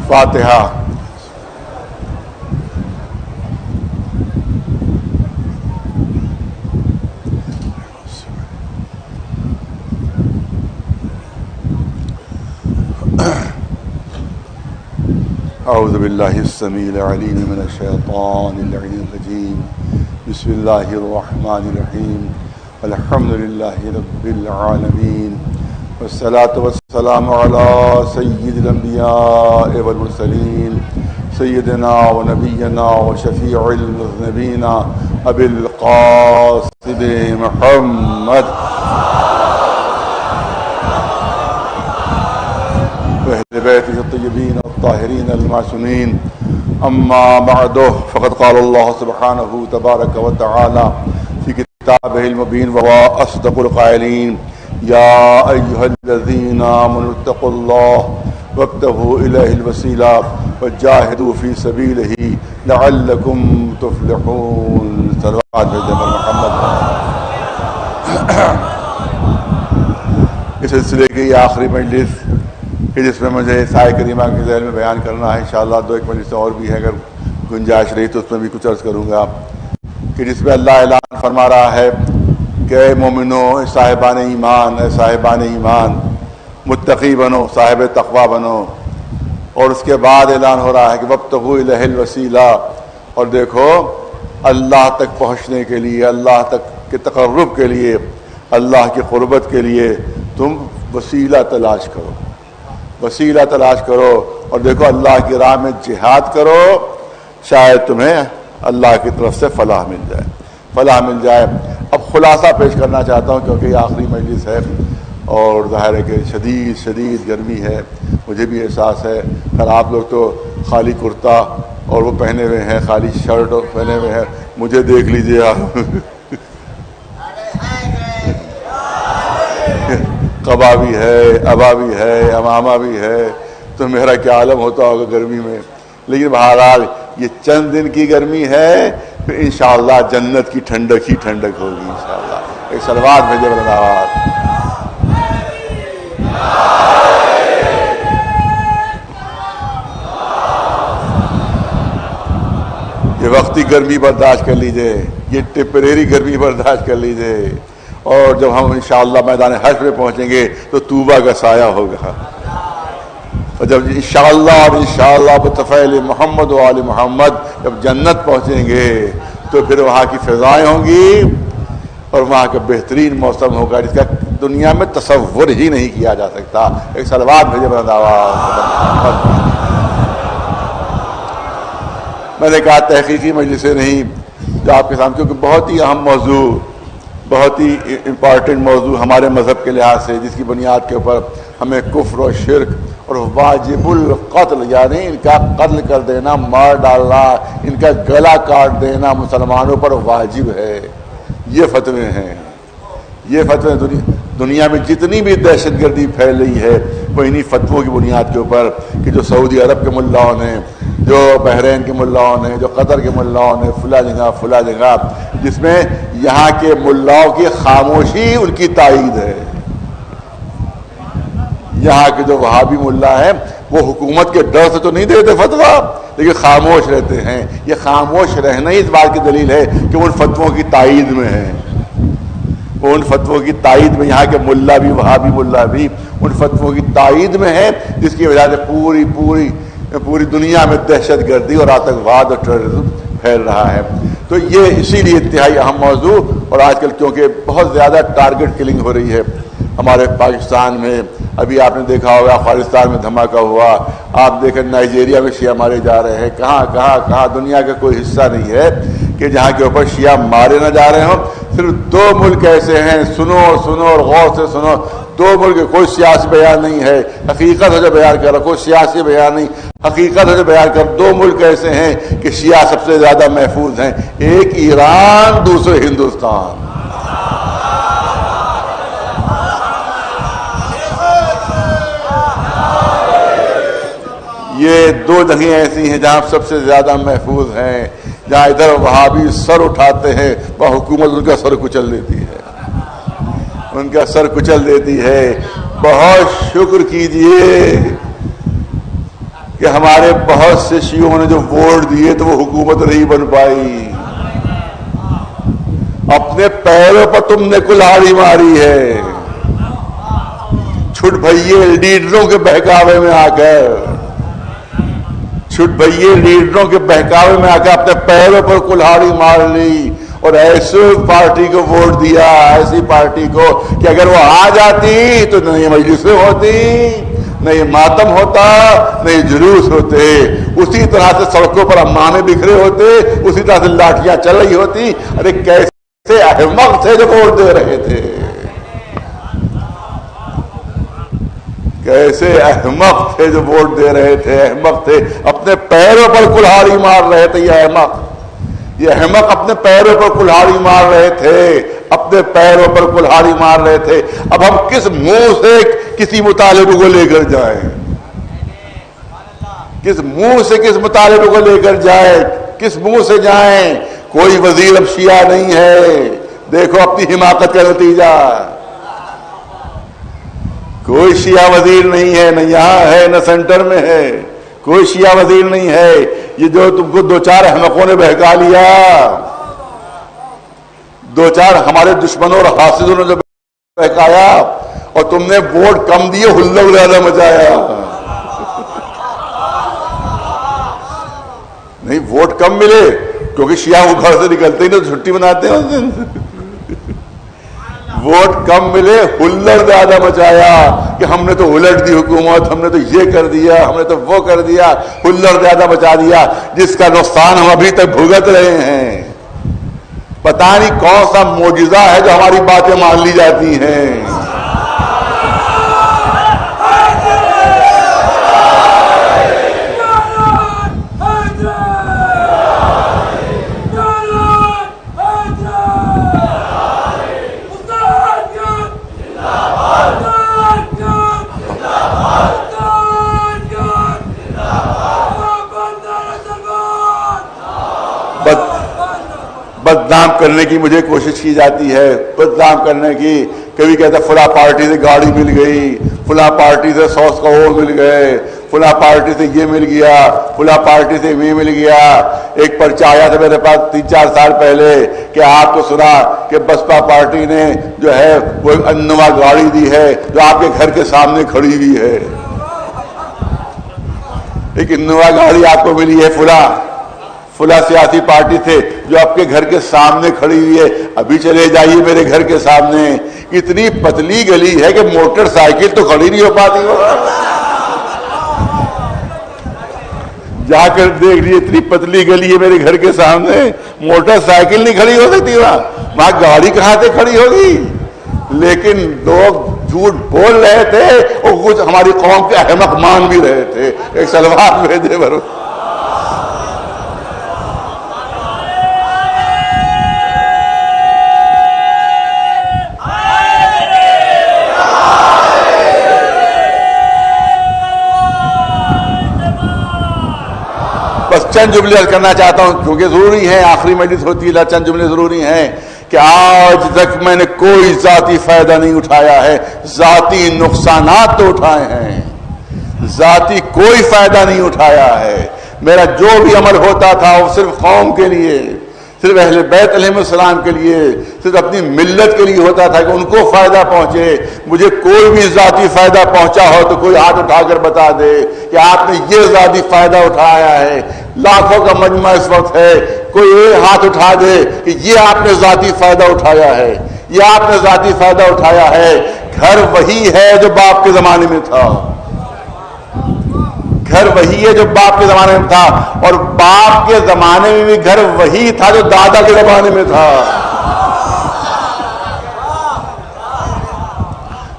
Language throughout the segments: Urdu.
فاتحہ. اعوذ باللہ السمیع العلیم من الشیطان اللعین الرجیم. بسم اللہ الرحمن الرحیم. الحمد للہ رب العالمین والصلاة والسلام علی سید الانبیاء والمرسلین سیدنا و نبینا و شفیع المذنبین ابی القاسم محمد وأهل بيته الطيبين الطاهرين المعصومين. أما بعد فقد قال الله سبحانه تبارك وتعالى في كتابه المبين وهو أصدق القائلين: يا أيها الذين آمنوا اتقوا الله وابتغوا إليه الوسيلة وجاهدوا في سبيله لعلكم تفلحون. صلوات محمد. اس سلسلے کی آخری مجلس کہ جس میں مجھے سائے کریمہ کے ذیل میں بیان کرنا ہے. انشاءاللہ 2-1 مجلس اور بھی ہے، اگر گنجائش رہی تو اس میں بھی کچھ عرض کروں گا، کہ جس میں اللہ اعلان فرما رہا ہے کہ اے مومنو، اے صاحبان ایمان، اے صاحبان ایمان، متقی بنو، صاحب تقوی بنو. اور اس کے بعد اعلان ہو رہا ہے کہ وابتغوا الیہ الوسیلہ، اور دیکھو اللہ تک پہنچنے کے لیے، اللہ تک کے تقرب کے لیے، اللہ کی قربت کے لیے تم وسیلہ تلاش کرو، وسیلہ تلاش کرو. اور دیکھو اللہ کی راہ میں جہاد کرو، شاید تمہیں اللہ کی طرف سے فلاح مل جائے، فلاح مل جائے. اب خلاصہ پیش کرنا چاہتا ہوں کیونکہ یہ آخری مجلس ہے اور ظاہر ہے کہ شدید گرمی ہے، مجھے بھی احساس ہے. خیر آپ لوگ تو خالی کرتا اور وہ پہنے ہوئے ہیں، خالی شرٹ اور پہنے ہوئے ہیں، مجھے دیکھ لیجیے آپ قبا بھی ہے، ابا بھی ہے، امامہ بھی ہے، تو میرا کیا عالم ہوتا ہوگا گرمی میں. لیکن بہرحال یہ چند دن کی گرمی ہے، پھر انشاءاللہ جنت کی ٹھنڈک ہی ٹھنڈک ہوگی انشاءاللہ. ایک صلوات بھیجے بلنداوات. یہ وقتی گرمی برداشت کر لیجئے، یہ ٹیمپریری گرمی برداشت کر لیجئے، اور جب ہم انشاءاللہ میدان حشر میں پہنچیں گے تو طوبہ کا سایہ ہوگا. اور جب انشاءاللہ بتفعیل محمد و آل محمد جب جنت پہنچیں گے تو پھر وہاں کی فضائیں ہوں گی اور وہاں کا بہترین موسم ہوگا جس کا دنیا میں تصور ہی نہیں کیا جا سکتا. ایک صلوات بھیجے بلند آواز. میں نے کہا تحقیقی مجلس سے نہیں جو آپ کے سامنے، کیونکہ بہت ہی اہم موضوع، بہت ہی امپارٹنٹ موضوع ہمارے مذہب کے لحاظ سے، جس کی بنیاد کے اوپر ہمیں کفر و شرک اور واجب القتل، یعنی ان کا قتل کر دینا، مار ڈالنا، ان کا گلا کاٹ دینا مسلمانوں پر واجب ہے. یہ فتوے ہیں، یہ فتوے. دنیا میں جتنی بھی دہشت گردی پھیل رہی ہے وہ انہی فتووں کی بنیاد کے اوپر، کہ جو سعودی عرب کے ملاؤں نے، جو بحرین کے ملاؤں نے، جو قطر کے ملاؤں نے، فلاں جگہ، جس میں یہاں کے ملاؤں کی خاموشی ان کی تائید ہے. یہاں کے جو وہابی ملا ہیں وہ حکومت کے ڈر سے تو نہیں دیتے فتویٰ، لیکن خاموش رہتے ہیں. یہ خاموش رہنا ہی اس بات کی دلیل ہے کہ ان فتووں کی تائید میں ہیں، ان فتووں کی تائید میں یہاں کے ملا بھی، وہابی ملا بھی ان فتووں کی تائید میں ہے، جس کی وجہ سے پوری دنیا میں دہشت گردی اور آتنکواد اور ٹیررزم پھیل رہا ہے. تو یہ اسی لیے انتہائی اہم موضوع. اور آج کل کیونکہ بہت زیادہ ٹارگٹ کلنگ ہو رہی ہے ہمارے پاکستان میں، ابھی آپ نے دیکھا ہوگا افغانستان میں دھماکہ ہوا، آپ دیکھیں نائجیریا میں شیعہ مارے جا رہے ہیں. کہاں دنیا کا کوئی حصہ نہیں ہے کہ جہاں کے اوپر شیعہ مارے نہ جا رہے ہوں. صرف 2 ملک ایسے ہیں، سنو اور غور سے سنو. 2 ملک، کوئی سیاسی بیان نہیں ہے، حقیقت ہے جو بیان کر رہا، کوئی سیاسی بیان نہیں، حقیقت ہے جو بیان کر. 2 ملک ایسے ہیں کہ شیعہ سب سے زیادہ محفوظ ہیں، ایک ایران، دوسرے ہندوستان. یہ 2 جگہیں ایسی ہیں جہاں سب سے زیادہ محفوظ ہیں، جہاں ادھر وہابی سر اٹھاتے ہیں وہ حکومت ان کا سر کچل دیتی ہے، ان کا سر کچل دیتی ہے. بہت شکر کیجئے کہ ہمارے بہت سے شیعوں نے جو ووٹ دیے تو وہ حکومت نہیں بن پائی. اپنے پیروں پر تم نے کلہاڑی ماری ہے چھٹ بھئیے لیڈروں کے بہکاوے میں آ کر. چھٹ بھئیے لیڈروں کے بہکاوے میں آ کر اپنے پیروں پر کلہاڑی مار لی اور ایسے پارٹی کو ووٹ دیا, ایسی پارٹی کو کہ اگر وہ آ جاتی تو نہ یہ مجلسیں ہوتی, نہ یہ ماتم ہوتا, نہ یہ جلوس ہوتے. اسی طرح سے سڑکوں پر امامے بکھرے ہوتے, اسی طرح سے لاٹھیاں چل رہی ہوتی. ارے کیسے احمق تھے جو ووٹ دے رہے تھے, کیسے احمق تھے جو ووٹ دے رہے تھے. احمق تھے, اپنے پیروں پر کلہاڑی مار رہے تھے. یہ احمق اپنے پیروں پر کلہاڑی مار رہے تھے, اپنے پیروں پر کلہاڑی مار رہے تھے. اب ہم کس منہ سے کسی مطالبے کو لے کر جائیں, کس منہ سے کس مطالبے کو لے کر جائیں, کس منہ سے جائیں. کوئی وزیر اب شیعہ نہیں ہے. دیکھو اپنی حماقت کا نتیجہ. کوئی شیعہ وزیر نہیں ہے, نہ یہاں ہے نہ سینٹر میں ہے. کوئی شیعہ وزیر نہیں ہے. یہ جو تم کو دو چار احمقوں نے بہکا لیا, دو چار ہمارے دشمنوں اور حاسدوں نے جو بہکایا, اور تم نے ووٹ کم دیے, ہلڑ زیادہ مچایا. نہیں, ووٹ کم ملے کیونکہ شیعہ وہ گھر سے نکلتے ہی نہیں, چھٹی مناتے ہیں. ووٹ کم ملے, ہلڑ زیادہ مچایا کہ ہم نے تو الٹ دی حکومت, ہم نے تو یہ کر دیا, ہم نے تو وہ کر دیا. ہلڑ زیادہ مچا دیا جس کا نقصان ہم ابھی تک بھگت رہے ہیں. پتہ نہیں کون سا معجزہ ہے جو ہماری باتیں مان لی جاتی ہیں. بدنام کرنے کی مجھے کوشش کی جاتی ہے, بدنام کرنے کی. کبھی کہتا فلاں پارٹی سے گاڑی مل گئی, فلاں پارٹی سے 100 کروڑ مل گئے, فلاں پارٹی سے یہ مل گیا, فلاں پارٹی سے یہ مل گیا. ایک پرچہ آیا تھا میرے پاس 3-4 سال پہلے کہ آپ کو سنا کہ بسپا پارٹی نے جو ہے وہ انووا گاڑی دی ہے جو آپ کے گھر کے سامنے کھڑی ہوئی ہے. ایک انووا گاڑی آپ کو ملی ہے فلاں سیاسی پارٹی سے جو آپ کے گھر کے سامنے کھڑی ہوئی ہے. ابھی چلے جائیے میرے گھر کے سامنے, اتنی پتلی گلی ہے کہ موٹر سائیکل تو کھڑی نہیں ہو پاتی. جا کر دیکھ لیجیے, اتنی پتلی گلی ہے میرے گھر کے سامنے, موٹر سائیکل نہیں کھڑی ہو سکتی. وہاں گاڑی کہاں سے کھڑی ہوگی. لیکن لوگ جھوٹ بول رہے تھے اور کچھ ہماری قوم کے احمق مان بھی رہے تھے. ایک سلوات بھیجے برو. بس چند جملے کرنا چاہتا ہوں کیونکہ ضروری ہے, آخری مجلس ہوتی ہے, چند جملے ضروری ہیں کہ آج تک میں نے کوئی ذاتی فائدہ نہیں اٹھایا ہے. ذاتی نقصانات تو اٹھائے ہیں, ذاتی کوئی فائدہ نہیں اٹھایا ہے. میرا جو بھی عمل ہوتا تھا وہ صرف قوم کے لیے, صرف اہل بیت علیہ السلام کے لیے, صرف اپنی ملت کے لیے ہوتا تھا کہ ان کو فائدہ پہنچے. مجھے کوئی بھی ذاتی فائدہ پہنچا ہو تو کوئی ہاتھ اٹھا کر بتا دے کہ آپ نے یہ ذاتی فائدہ اٹھایا ہے. لاکھوں کا مجمع اس وقت ہے, کوئی یہ ہاتھ اٹھا دے کہ یہ آپ نے ذاتی فائدہ اٹھایا ہے, یہ آپ نے ذاتی فائدہ اٹھایا ہے. گھر وہی ہے جو باپ کے زمانے میں تھا, گھر وہی ہے جو باپ کے زمانے میں تھا, اور باپ کے زمانے میں بھی گھر وہی تھا جو دادا کے زمانے میں تھا.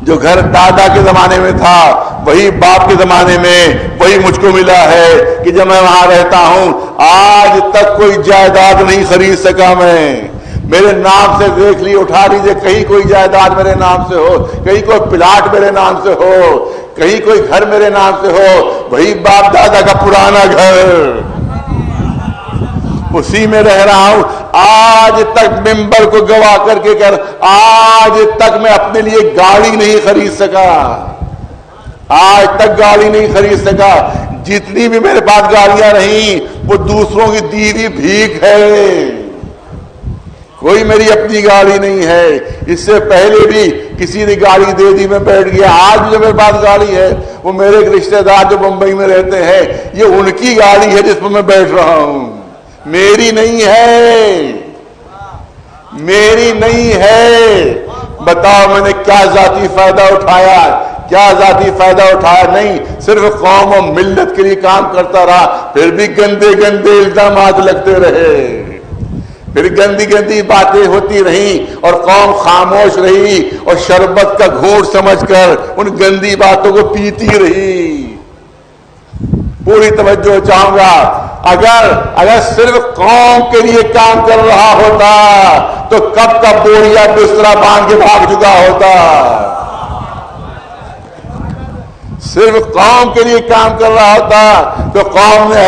جو گھر دادا کے زمانے میں تھا وہی باپ کے زمانے میں وہی مجھ کو ملا ہے کہ جب میں وہاں رہتا ہوں آج تک کوئی جائیداد نہیں خرید سکا. میں میرے نام سے دیکھ لی, اٹھا لیجیے, کہیں کوئی جائیداد میرے نام سے ہو, کہیں کوئی پلاٹ میرے نام سے ہو, کہیں کوئی گھر میرے نام سے ہو, وہی باپ دادا کا پرانا گھر, اسی میں رہ رہا ہوں. آج تک ممبر کو گواہ کر کے آج تک میں اپنے لیے گاڑی نہیں خرید سکا, آج تک گاڑی نہیں خرید سکا. جتنی بھی میرے پاس گاڑیاں رہیں وہ دوسروں کی دی ہوئی بھیک ہے، کوئی میری اپنی گاڑی نہیں ہے۔ اس سے پہلے بھی کسی نے گاڑی دے دی، میں بیٹھ گیا۔ آج بھی جو میرے پاس گاڑی ہے وہ میرے ایک رشتہ دار جو بمبئی میں رہتے ہیں، یہ ان کی گاڑی ہے جس پر میں بیٹھ رہا ہوں، میری نہیں ہے، میری نہیں ہے۔ بتاؤ میں نے کیا ذاتی فائدہ اٹھایا، کیا ذاتی فائدہ اٹھایا؟ نہیں، صرف قوم و ملت کے لیے کام کرتا رہا، پھر بھی گندے گندے الزامات لگتے رہے، پھر گندی گندی باتیں ہوتی رہیں اور قوم خاموش رہی اور شربت کا گھونٹ سمجھ کر ان گندی باتوں کو پیتی رہی۔ پوری توجہ چاہوں گا، اگر صرف قوم کے لیے کام کر رہا ہوتا تو کب کا بوریا بسترا باندھ کے بھاگ چکا ہوتا۔ صرف قوم کے لیے کام کر رہا ہوتا تو قوم نے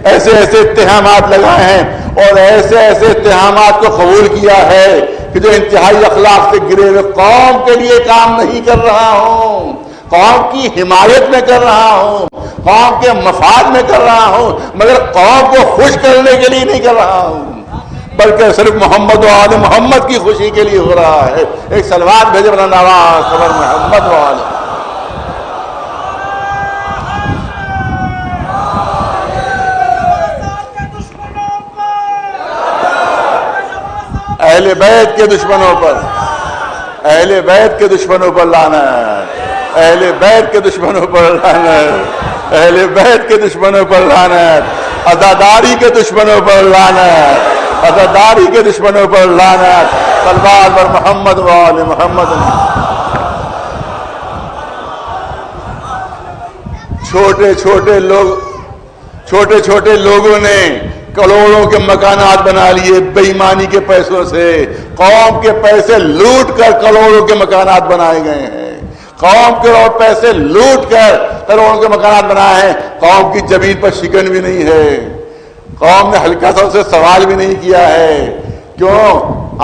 ایسے اتہامات لگائے ہیں اور ایسے اتہامات کو قبول کیا ہے کہ جو انتہائی اخلاق سے گرے ہوئے، قوم کے لیے کام نہیں کر رہا ہوں، قوم کی حمایت میں کر رہا ہوں، قوم کے مفاد میں کر رہا ہوں، مگر قوم کو خوش کرنے کے لیے نہیں کر رہا ہوں، بلکہ صرف محمد و آل محمد کی خوشی کے لیے ہو رہا ہے۔ ایک صلوات بھیجے بلند آواز صبر محمد و آل اہل بیت کے دشمنوں پر، اہل بیت کے دشمنوں پر لعنت، اہل بیت کے دشمنوں پر لعنت، اہل بیت کے دشمنوں پر لعنت، عزاداری کے دشمنوں پر لعنت، عزاداری کے دشمنوں پر لعنت۔ صلوات بر محمد و آل محمد۔ چھوٹے چھوٹے لوگوں نے کروڑوں کے مکانات بنا لیے بے ایمانی کے پیسوں سے، قوم کے پیسے لوٹ کر کروڑوں کے مکانات بنائے گئے ہیں، قوم کے پیسے لوٹ کر کروڑوں کے مکانات بنائے ہیں۔ قوم کی زمین پر شکن بھی نہیں ہے، قوم نے ہلکا سا اسے سوال بھی نہیں کیا ہے۔ کیوں؟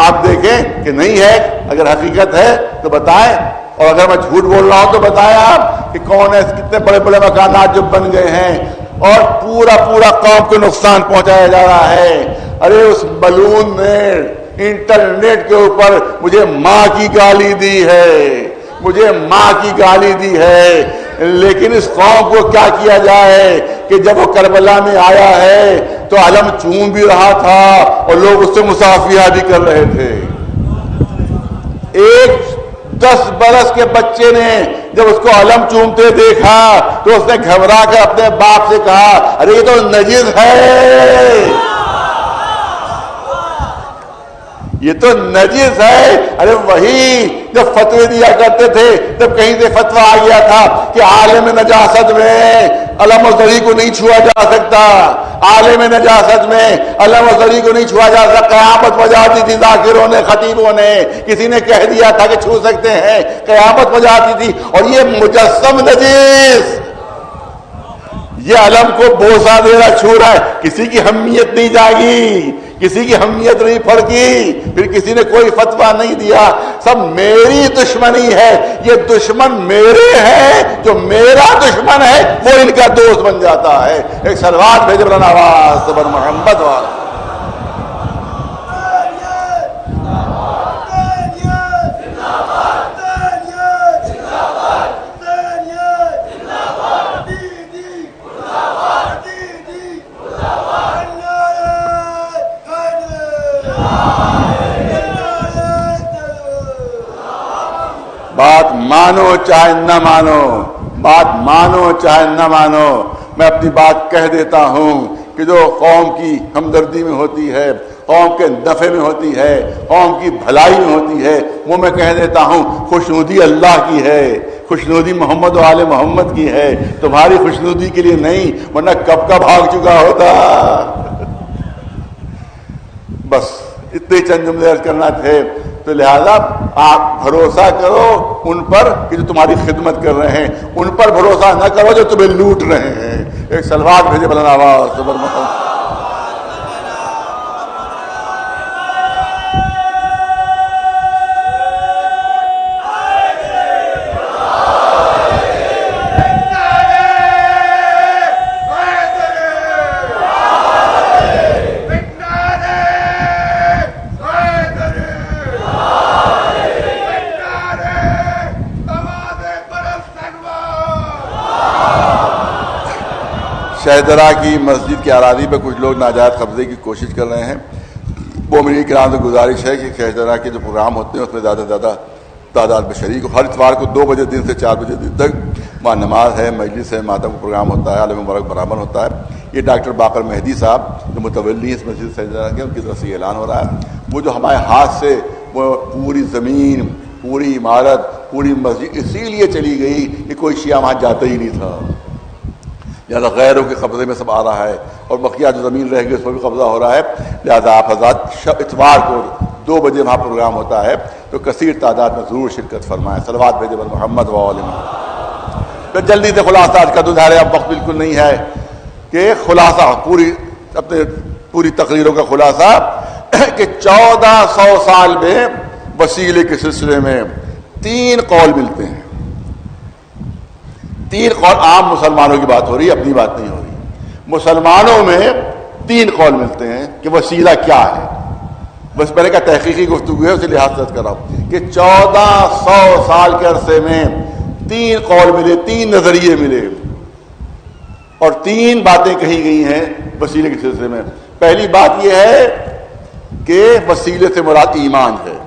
آپ دیکھیں کہ نہیں ہے، اگر حقیقت ہے تو بتائیں، اور اگر میں جھوٹ بول رہا ہوں تو بتائیں آپ کہ کون ہے، کتنے بڑے بڑے مکانات جو بن گئے ہیں اور پورا قوم کو نقصان پہنچایا جا رہا ہے۔ ارے اس بلون نے انٹرنیٹ کے اوپر مجھے ماں کی گالی دی ہے، مجھے ماں کی گالی دی ہے، لیکن اس قوم کو کیا کیا جائے کہ جب وہ کربلا میں آیا ہے تو علم چوم بھی رہا تھا اور لوگ اس سے مصافحہ بھی کر رہے تھے۔ ایک 10 برس کے بچے نے جب اس کو علم چومتے دیکھا تو اس نے گھبرا کر اپنے باپ سے کہا، ارے یہ تو نجس ہے، یہ تو نجس ہے۔ ارے وہی جب فتوے دیا کرتے تھے تب کہیں سے فتویٰ آ گیا تھا کہ عالم نجاست میں علم و زری کو نہیں چھوا جا سکتا، عالم نجاست میں علم و زری کو نہیں چھوا جا سکتا۔ قیامت بجاتی تھی ذاکروں نے، خطیبوں نے، کسی نے کہہ دیا تھا کہ چھو سکتے ہیں، قیامت بجاتی تھی۔ اور یہ مجسم نجس، یہ علم کو بوسہ دے رہا، چھو رہا ہے، کسی کی حمیت نہیں جاگی، کسی کی حمیت نہیں پھڑکی، پھر کسی نے کوئی فتویٰ نہیں دیا۔ سب میری دشمنی ہے، یہ دشمن میرے ہیں، جو میرا دشمن ہے وہ ان کا دوست بن جاتا ہے۔ ایک صلوات بھیجے بلند آواز صبر محمد والا۔ بات مانو چاہے نہ مانو، بات مانو چاہے نہ مانو، میں اپنی بات کہہ دیتا ہوں کہ جو قوم کی ہمدردی میں ہوتی ہے، قوم کے نفع میں ہوتی ہے، قوم کی بھلائی میں ہوتی ہے، وہ میں کہہ دیتا ہوں خوشنودی اللہ کی ہے، خوشنودی محمد و آل محمد کی ہے، تمہاری خوشنودی کے لیے نہیں، ورنہ کب کا بھاگ چکا ہوتا۔ بس اتنے چند جملے عرض کرنا تھے، تو لہذا آپ بھروسہ کرو ان پر کہ جو تمہاری خدمت کر رہے ہیں، ان پر بھروسہ نہ کرو جو تمہیں لوٹ رہے ہیں۔ ایک صلوات بھیجے بلند آواز صبر محمد۔ شہدرہ کی مسجد کی اراضی پہ کچھ لوگ ناجائز قبضے کی کوشش کر رہے ہیں. مومنین کرام سے گزارش ہے کہ شہدرہ کے جو پروگرام ہوتے ہیں اس میں زیادہ سے زیادہ تعداد میں شریک ہو. ہر اتوار کو 2 بجے دن سے 4 بجے دن تک وہاں نماز ہے, مجلس ہے, ماتم کا پروگرام ہوتا ہے, عالم مبارک برآمد ہوتا ہے. یہ ڈاکٹر باقر مہدی صاحب جو متولی ہیں اس مسجد شہدرہ کے, ان کی طرف سے یہ اعلان ہو رہا ہے. وہ جو ہمارے ہاتھ سے وہ پوری زمین, پوری عمارت, پوری مسجد اسی لیے چلی گئی کہ کوئی شیعہ وہاں جاتا ہی نہیں تھا, لہٰذا غیروں کے قبضے میں سب آ رہا ہے, اور بقیہ جو زمین رہ گئی اس پر بھی قبضہ ہو رہا ہے. لہٰذا آپ حضرات اتوار کو 2 بجے وہاں پروگرام ہوتا ہے تو کثیر تعداد میں ضرور شرکت فرمائیں. صلوات بھیجے بر محمد و آل محمد. تو جلدی سے خلاصہ آج کا دھارے, اب وقت بالکل نہیں ہے کہ خلاصہ پوری تقریروں کا خلاصہ کہ 1400 سال میں وسیلے کے سلسلے میں 3 قول ملتے ہیں. 3 قول, عام مسلمانوں کی بات ہو رہی ہے, اپنی بات نہیں ہو رہی. مسلمانوں میں 3 قول ملتے ہیں کہ وسیلہ کیا ہے. بس میں نے کہا تحقیقی گفتگو ہے, اسے لحاظ سے کر رہا ہوں کہ 1400 سال کے عرصے میں 3 قول ملے, 3 نظریے ملے, اور 3 باتیں کہی گئی ہیں وسیلے کے سلسلے میں. پہلی بات یہ ہے کہ وسیلے سے مراد ایمان ہے.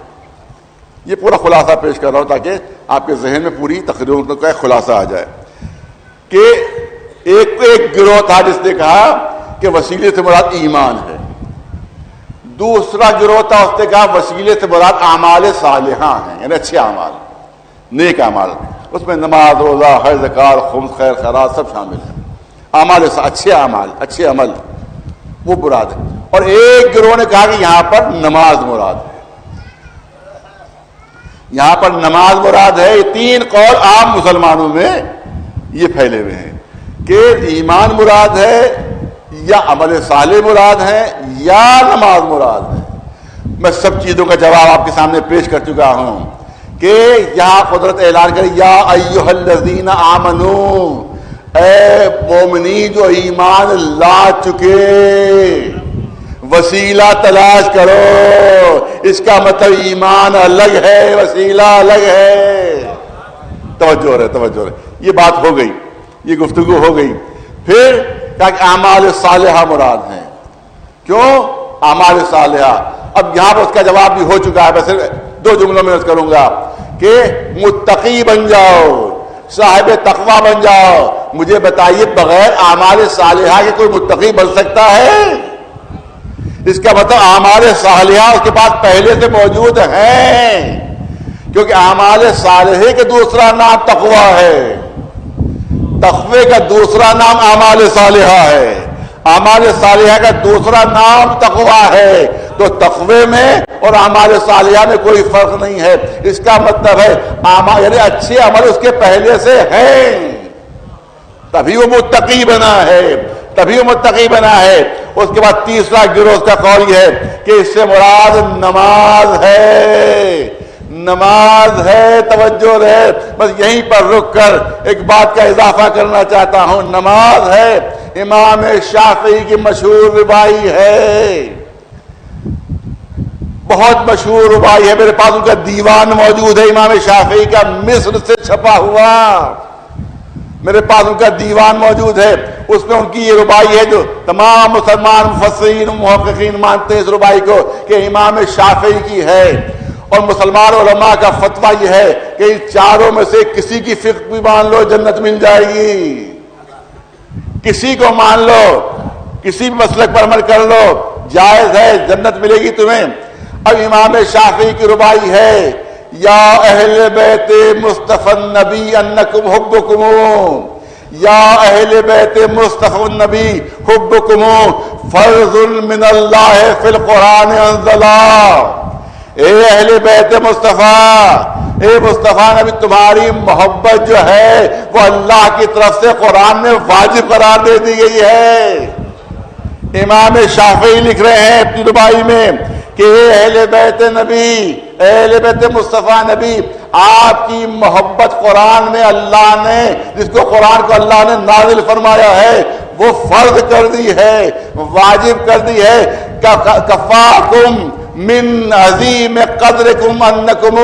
یہ پورا خلاصہ پیش کر رہا ہوں تاکہ آپ کے ذہن میں پوری تقریروں کا خلاصہ آ جائے کہ ایک گروہ تھا جس نے کہا کہ وسیلے سے مراد ایمان ہے. دوسرا گروہ تھا, اس نے کہا وسیلے سے مراد اعمال صالحہ ہیں, یعنی اچھے اعمال, نیک اعمال. اس میں نماز, روزہ, حج, زکات, خمس, خیر خیرات سب شامل ہیں. اعمال اچھے اعمال, اچھے عمل وہ مراد ہے. اور ایک گروہ نے کہا کہ یہاں پر نماز مراد ہے, یہاں پر نماز مراد ہے. یہ 3 قول عام مسلمانوں میں یہ پھیلے ہوئے ہیں کہ ایمان مراد ہے, یا عمل صالح مراد ہے, یا نماز مراد ہے. میں سب چیزوں کا جواب آپ کے سامنے پیش کر چکا ہوں کہ یہاں قدرت اعلان کرے یا ایھا الذین آمنو, اے مومنی جو ایمان لا چکے, وسیلہ تلاش کرو. اس کا مطلب ایمان الگ ہے, وسیلہ الگ ہے. توجہ رہے. یہ بات ہو گئی, یہ گفتگو ہو گئی. پھر کیا کہ اعمال صالحہ مراد ہیں. کیوں اعمال صالحہ؟ اب یہاں پر اس کا جواب بھی ہو چکا ہے, بس 2 جملوں میں عرض کروں گا کہ متقی بن جاؤ, صاحب تقوی بن جاؤ. مجھے بتائیے بغیر اعمال صالحہ کے کوئی متقی بن سکتا ہے؟ اس کا مطلب اعمال صالحہ اس کے پاس پہلے سے موجود ہیں, کیونکہ اعمال صالحہ کا دوسرا نام تقوی ہے, تقوی کا دوسرا نام اعمال صالحہ ہے, اعمال صالحہ کا دوسرا نام تقوی ہے. تو تقوی میں اور اعمال صالحہ میں کوئی فرق نہیں ہے. اس کا مطلب ہے یعنی اچھے عمل اس کے پہلے سے ہیں, تبھی وہ متقی بنا ہے. اس کے بعد تیسرا گروہ کا قول یہ ہے کہ اس سے مراد نماز ہے. توجہ رہے, بس یہیں پر رک کر ایک بات کا اضافہ کرنا چاہتا ہوں. نماز ہے, امام شافعی کی مشہور ربائی ہے, بہت مشہور ربائی ہے. میرے پاس ان کا دیوان موجود ہے, امام شافعی کا مصر سے چھپا ہوا, میرے پاس ان کا دیوان موجود ہے. اس میں ان کی یہ ربائی ہے جو تمام مسلمان مفسرین و محققین مانتے ہیں اس ربائی کو کہ امام شافعی کی ہے. اور مسلمان علماء کا فتویٰ یہ ہے کہ ان 4 میں سے کسی کی فقہ بھی مان لو جنت مل جائے گی, کسی کو مان لو, کسی بھی مسلک پر عمل کر لو, جائز ہے, جنت ملے گی تمہیں. اب امام شافعی کی ربائی ہے یا اہل بیت مصطفی النبی انکم حبکم, یا اہل بیت مصطفی النبی حبکم فرض من اللہ فی القرآن انزلا. اے اہل بیت مصطفیٰ, اے مصطفیٰ نبی, تمہاری محبت جو ہے وہ اللہ کی طرف سے قرآن میں واجب قرار دے دی گئی ہے. امام شافعی لکھ رہے ہیں اپنی ربائی میں کہ اے اہل بیت نبی, اہل بیت مصطفیٰ نبی, آپ کی محبت قرآن میں اللہ نے, جس کو قرآن کو اللہ نے نازل فرمایا ہے, وہ فرض کر دی ہے, واجب کر دی ہے. کفاکم من عظیم قدرکم انکم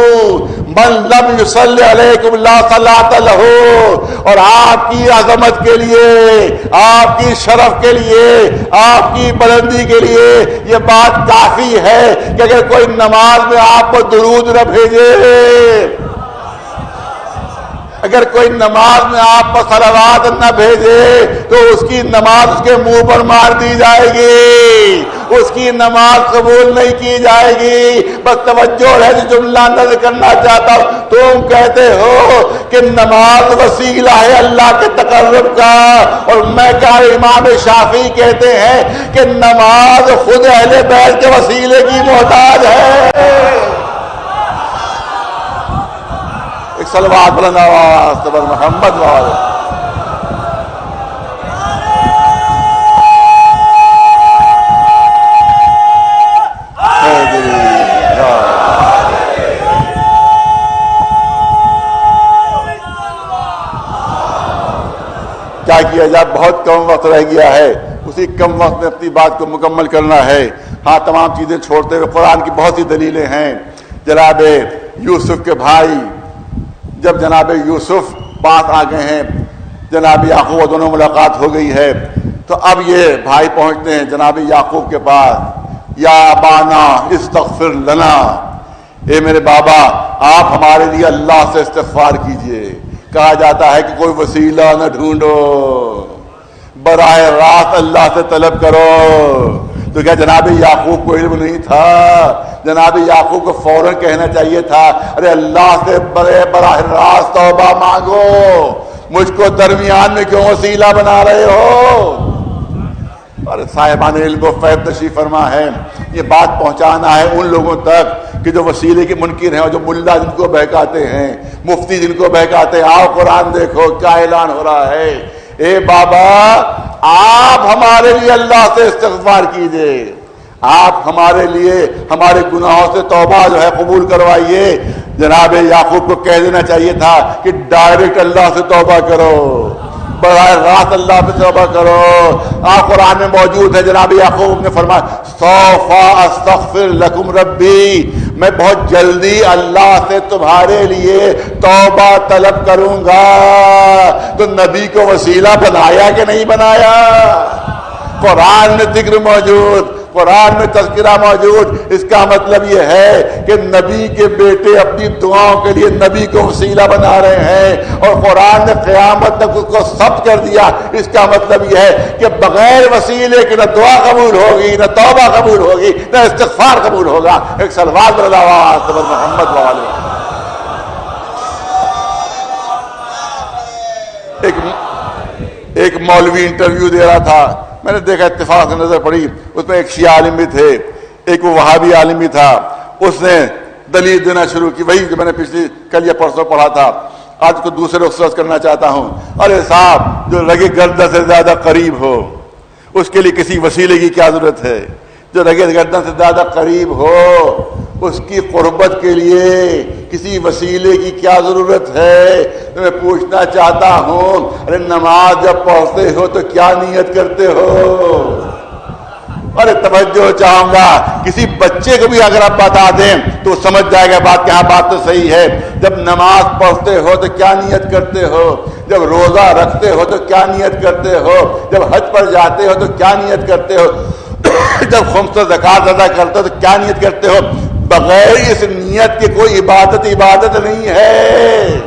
من لم یصلی علیکم لا صلاۃ لہ، اور آپ کی عظمت کے لیے، آپ کی شرف کے لیے، آپ کی بلندی کے لیے یہ بات کافی ہے کہ اگر کوئی نماز میں آپ کو درود نہ بھیجے، اگر کوئی نماز میں آپ کو صلوات نہ بھیجے تو اس کی نماز اس کے منہ پر مار دی جائے گی، اس کی نماز قبول نہیں کی جائے گی۔ بس توجہ ہے، جو جملہ نظر کرنا چاہتا ہوں، تم کہتے ہو کہ نماز وسیلہ ہے اللہ کے تقرب کا، اور میں کہا امام شافعی کہتے ہیں کہ نماز خود اہل بیت کے وسیلے کی محتاج ہے۔ ایک صلوات بلند آواز پر محمد والے۔ کیا کیا جائے، بہت کم وقت رہ گیا ہے، اسی کم وقت میں اپنی بات کو مکمل کرنا ہے۔ ہاں، تمام چیزیں چھوڑتے ہوئے قرآن کی بہت سی دلیلیں ہیں۔ جناب یوسف کے بھائی، جب جناب یوسف پاس آ گئے ہیں، جناب یعقوب دونوں ملاقات ہو گئی ہے، تو اب یہ بھائی پہنچتے ہیں جناب یعقوب کے پاس۔ یا ابانا استغفر لنا، اے میرے بابا آپ ہمارے لیے اللہ سے استغفار کیجئے۔ کہا جاتا ہے کہ کوئی وسیلہ نہ ڈھونڈو، براہ راست اللہ سے طلب کرو۔ تو کیا جناب یعقوب کو علم نہیں تھا؟ جناب یعقوب کو فوراً کہنا چاہیے تھا، ارے اللہ سے براہ راست توبہ مانگو، مجھ کو درمیان میں کیوں وسیلہ بنا رہے ہو؟ اور صاحبان علم و فیض تشریف فرما ہے، یہ بات پہنچانا ہے ان لوگوں تک کہ جو وسیلے کے منکر ہیں، اور جو ملا جن کو بہکاتے ہیں، مفتی جن کو بہکاتے ہیں۔ آؤ قرآن دیکھو کیا اعلان ہو رہا ہے، اے بابا آپ ہمارے لیے اللہ سے استغفار کیجئے، آپ ہمارے لیے ہمارے گناہوں سے توبہ جو ہے قبول کروائیے۔ جناب یعقوب کو کہہ دینا چاہیے تھا کہ ڈائریکٹ اللہ سے توبہ کرو، براہ راست اللہ پہ توبہ کرو۔ آپ قرآن میں موجود ہے، جناب یعقوب نے فرمایا سوف استغفر لکم ربی، میں بہت جلدی اللہ سے تمہارے لیے توبہ طلب کروں گا۔ تو نبی کو وسیلہ بنایا کہ نہیں بنایا؟ قرآن میں ذکر موجود، قرآن میں تذکرہ موجود۔ اس کا مطلب یہ ہے کہ نبی کے بیٹے اپنی دعاؤں کے لیے نبی کو وسیلہ بنا رہے ہیں، اور قرآن نے قیامت تک اس کو ثبت کر دیا۔ اس کا مطلب یہ ہے کہ بغیر وسیلے کے نہ دعا قبول ہوگی، نہ توبہ قبول ہوگی، نہ استغفار قبول ہوگا۔ ایک صلوات بلند آواز پر محمد والے۔ ایک مولوی انٹرویو دے رہا تھا، میں نے دیکھا، اتفاق سے نظر پڑی، اس میں ایک شیعہ عالم بھی تھے، ایک وہ وہابی عالم بھی تھا۔ اس نے دلیل دینا شروع کی، وہی جو میں نے پچھلی کل یا پرسوں پڑھا تھا، آج کو دوسرے رخ کرنا چاہتا ہوں۔ ارے صاحب، جو رگے گردن سے زیادہ قریب ہو اس کے لیے کسی وسیلے کی کیا ضرورت ہے؟ جو رگے گردن سے زیادہ قریب ہو اس کی قربت کے لیے کسی وسیلے کی کیا ضرورت ہے؟ میں پوچھنا چاہتا ہوں، ارے نماز جب پڑھتے ہو تو کیا نیت کرتے ہو؟ ارے توجہ چاہوں گا، کسی بچے کو بھی اگر آپ بتا دیں تو سمجھ جائے گا بات، کہاں بات تو صحیح ہے۔ جب نماز پڑھتے ہو تو کیا نیت کرتے ہو؟ جب روزہ رکھتے ہو تو کیا نیت کرتے ہو؟ جب حج پر جاتے ہو تو کیا نیت کرتے ہو؟ جب خمس و زکات ادا کرتے ہو تو کیا نیت کرتے ہو؟ بغیر اس نیت کے کوئی عبادت نہیں ہے۔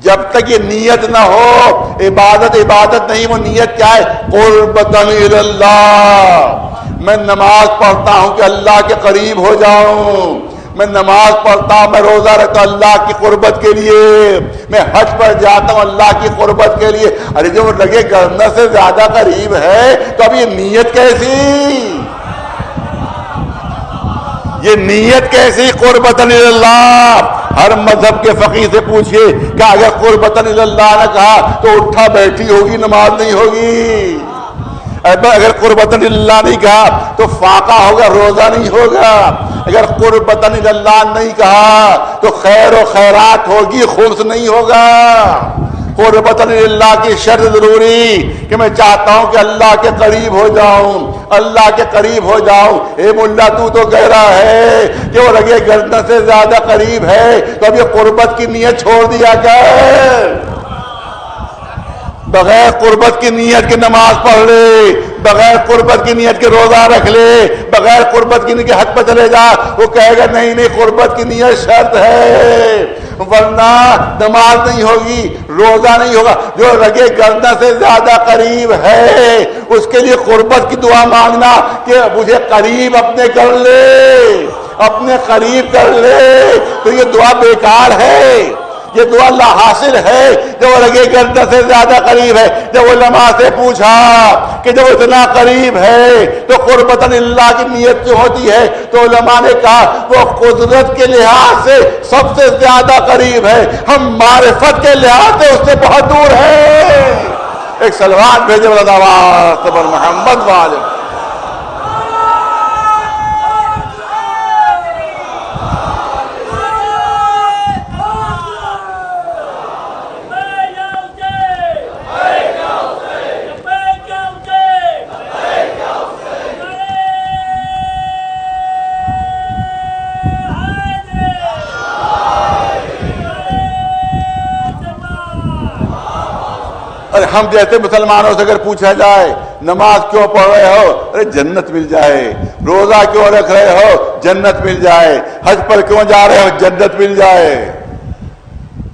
جب تک یہ نیت نہ ہو عبادت نہیں۔ وہ نیت کیا ہے؟ قربتاً اللہ، میں نماز پڑھتا ہوں کہ اللہ کے قریب ہو جاؤں، میں نماز پڑھتا ہوں، میں روزہ رکھتا ہوں اللہ کی قربت کے لیے، میں حج پر جاتا ہوں اللہ کی قربت کے لیے۔ ارے جو لگے گردن سے زیادہ قریب ہے تو اب یہ نیت کیسی؟ یہ نیت کیسی؟ قربتاً اللہ۔ ہر مذہب کے فقیہ سے پوچھئے کہ اگر قربتاً اللہ نے کہا تو اٹھا بیٹھی ہوگی، نماز نہیں ہوگی۔ اگر قربتاً اللہ نہیں کہا تو فاقہ ہوگا، روزہ نہیں ہوگا۔ اگر قربتاً اللہ نہیں کہا تو خیر و خیرات ہوگی، خبز نہیں ہوگا۔ قربت اللہ کی شرط ضروری کہ میں چاہتا ہوں کہ اللہ کے قریب ہو جاؤں، اللہ کے قریب ہو جاؤں۔ اے ملا تو کہہ رہا ہے کہ وہ رگے گردن سے زیادہ قریب ہے، تو اب یہ قربت کی نیت چھوڑ دیا کر، بغیر قربت کی نیت کی نماز پڑھ لے، بغیر قربت کی نیت کے روزہ رکھ لے، بغیر قربت کی نیت کے حج پہ چلے جا، وہ کہے گا نہیں نہیں قربت کی نیت شرط ہے، ورنہ نماز نہیں ہوگی، روزہ نہیں ہوگا۔ جو رگے گردن سے زیادہ قریب ہے اس کے لیے قربت کی دعا مانگنا کہ مجھے قریب اپنے کر لے، اپنے قریب کر لے، تو یہ دعا بیکار ہے، یہ دعا اللہ حاصل ہے جب وہ لگے گردن سے زیادہ قریب ہے۔ جب علماء سے پوچھا کہ جب اتنا قریب ہے تو قربتاً اللہ کی نیت جو ہوتی ہے، تو علماء نے کہا وہ قدرت کے لحاظ سے سب سے زیادہ قریب ہے، ہم معرفت کے لحاظ سے اس سے بہت دور ہے۔ ایک سلوات بھیجے صبر محمد والے۔ ہم جیسے مسلمانوں سے اگر پوچھا جائے نماز کیوں پڑھ رہے ہو، ارے جنت مل جائے، روزہ کیوں رکھ رہے ہو، جنت مل جائے، حج پر کیوں جا رہے ہو، جنت مل جائے،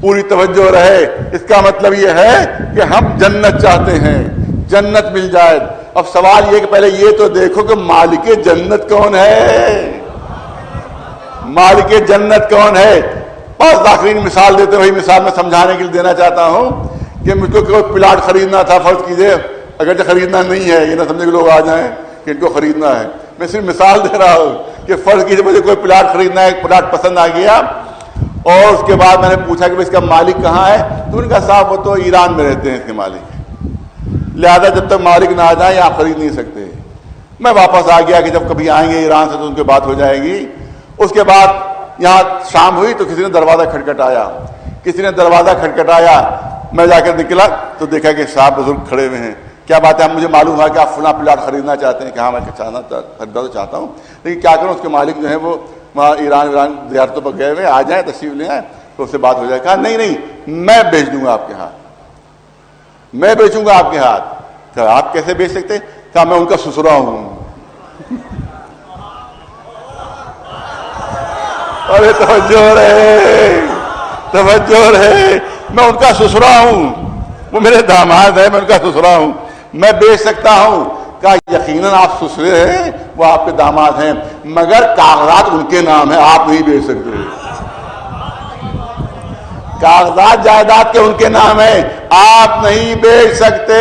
پوری توجہ رہے۔ اس کا مطلب یہ ہے کہ ہم جنت چاہتے ہیں، جنت مل جائے۔ اب سوال یہ کہ پہلے یہ تو دیکھو کہ مالک جنت کون ہے، مالک جنت کون ہے۔ بس آخری مثال دیتے، وہی مثال میں سمجھانے کے لیے دینا چاہتا ہوں کہ مجھ کو کوئی پلاٹ خریدنا تھا، فرض کیجئے، اگرچہ خریدنا نہیں ہے، یہ نہ سمجھے کہ لوگ آ جائیں کہ ان کو خریدنا ہے، میں صرف مثال دے رہا ہوں کہ فرض کیجئے مجھے کوئی پلاٹ خریدنا ہے، ایک پلاٹ پسند آ گیا، اور اس کے بعد میں نے پوچھا کہ اس کا مالک کہاں ہے، تو ان کا صاحب وہ تو ایران میں رہتے ہیں اس کے مالک، لہذا جب تک مالک نہ آ جائیں آپ خرید نہیں سکتے۔ میں واپس آ گیا کہ جب کبھی آئیں گے ایران سے تو ان کے بات ہو جائے گی۔ اس کے بعد یہاں شام ہوئی تو کسی نے دروازہ کھٹکھٹایا، کسی نے دروازہ کھٹکھٹایا، میں جا کر نکلا تو دیکھا کہ صاحب بزرگ کھڑے ہوئے ہیں۔ کیا بات ہے؟ مجھے معلوم ہوا کہ آپ فلاں پلاٹ خریدنا چاہتے ہیں کہ ہاں میں خریدنا تو چاہتا ہوں، لیکن کیا کروں، اس کے مالک جو ہیں وہ وہاں ایران زیارتوں پر گئے ہوئے، آ جائیں تشریف لے آئیں تو اس سے بات ہو جائے۔ کہا نہیں نہیں میں بیچ دوں گا آپ کے ہاتھ، میں بیچوں گا آپ کے ہاتھ۔ کہا آپ کیسے بیچ سکتے؟ کہا میں ان کا سسرا ہوں۔ ارے توجہ رہے، توجہ رہے، میں ان کا سسرا ہوں، وہ میرے داماد ہے، میں ان کا سسرا ہوں، میں بیچ سکتا ہوں۔ کہا یقیناً آپ سسرے ہیں، وہ آپ کے داماد ہیں، مگر کاغذات ان کے نام ہیں، آپ نہیں بیچ سکتے، کاغذات جائیداد کے ان کے نام ہیں، آپ نہیں بیچ سکتے۔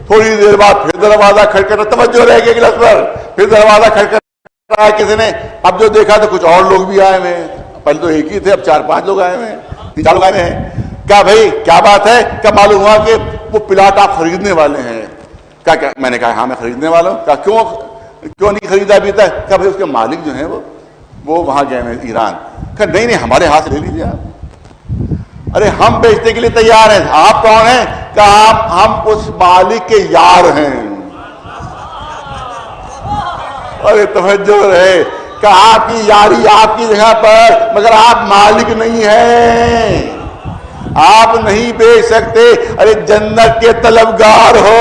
تھوڑی دیر بعد پھر دروازہ کھٹکھٹا، توجہ رہے گی اگلس پر، پھر دروازہ کھٹکھٹا کسی نے، اب جو دیکھا تو کچھ اور لوگ بھی آئے ہوئے ہیں، پہلے تو ایک ہی تھے، اب 4-5 لوگ آئے ہوئے ہیں، 3-4 لوگ آئے ہوئے ہیں۔ کہا بھائی کیا بات ہے؟ کیا معلوم ہوا کہ وہ پلاٹ آپ خریدنے والے ہیں؟ کیا میں نے کہا ہاں میں خریدنے والا ہوں۔ کہا کیوں نہیں خریدا ابھی تک؟ کہا بھائی اس کے مالک جو ہیں وہ وہاں گئے ہیں ایران۔ کہا نہیں نہیں ہمارے ہاتھ سے لے لیجیے آپ۔ ارے ہم بیچنے کے لیے تیار ہیں۔ آپ کون ہیں؟ کہا ہم اس مالک کے یار ہیں۔ ارے توجہ رہے، کہا آپ کی یاری آپ کی جگہ پر، مگر آپ مالک نہیں ہیں، آپ نہیں بیچ سکتے۔ ارے جنت کے طلبگار ہو،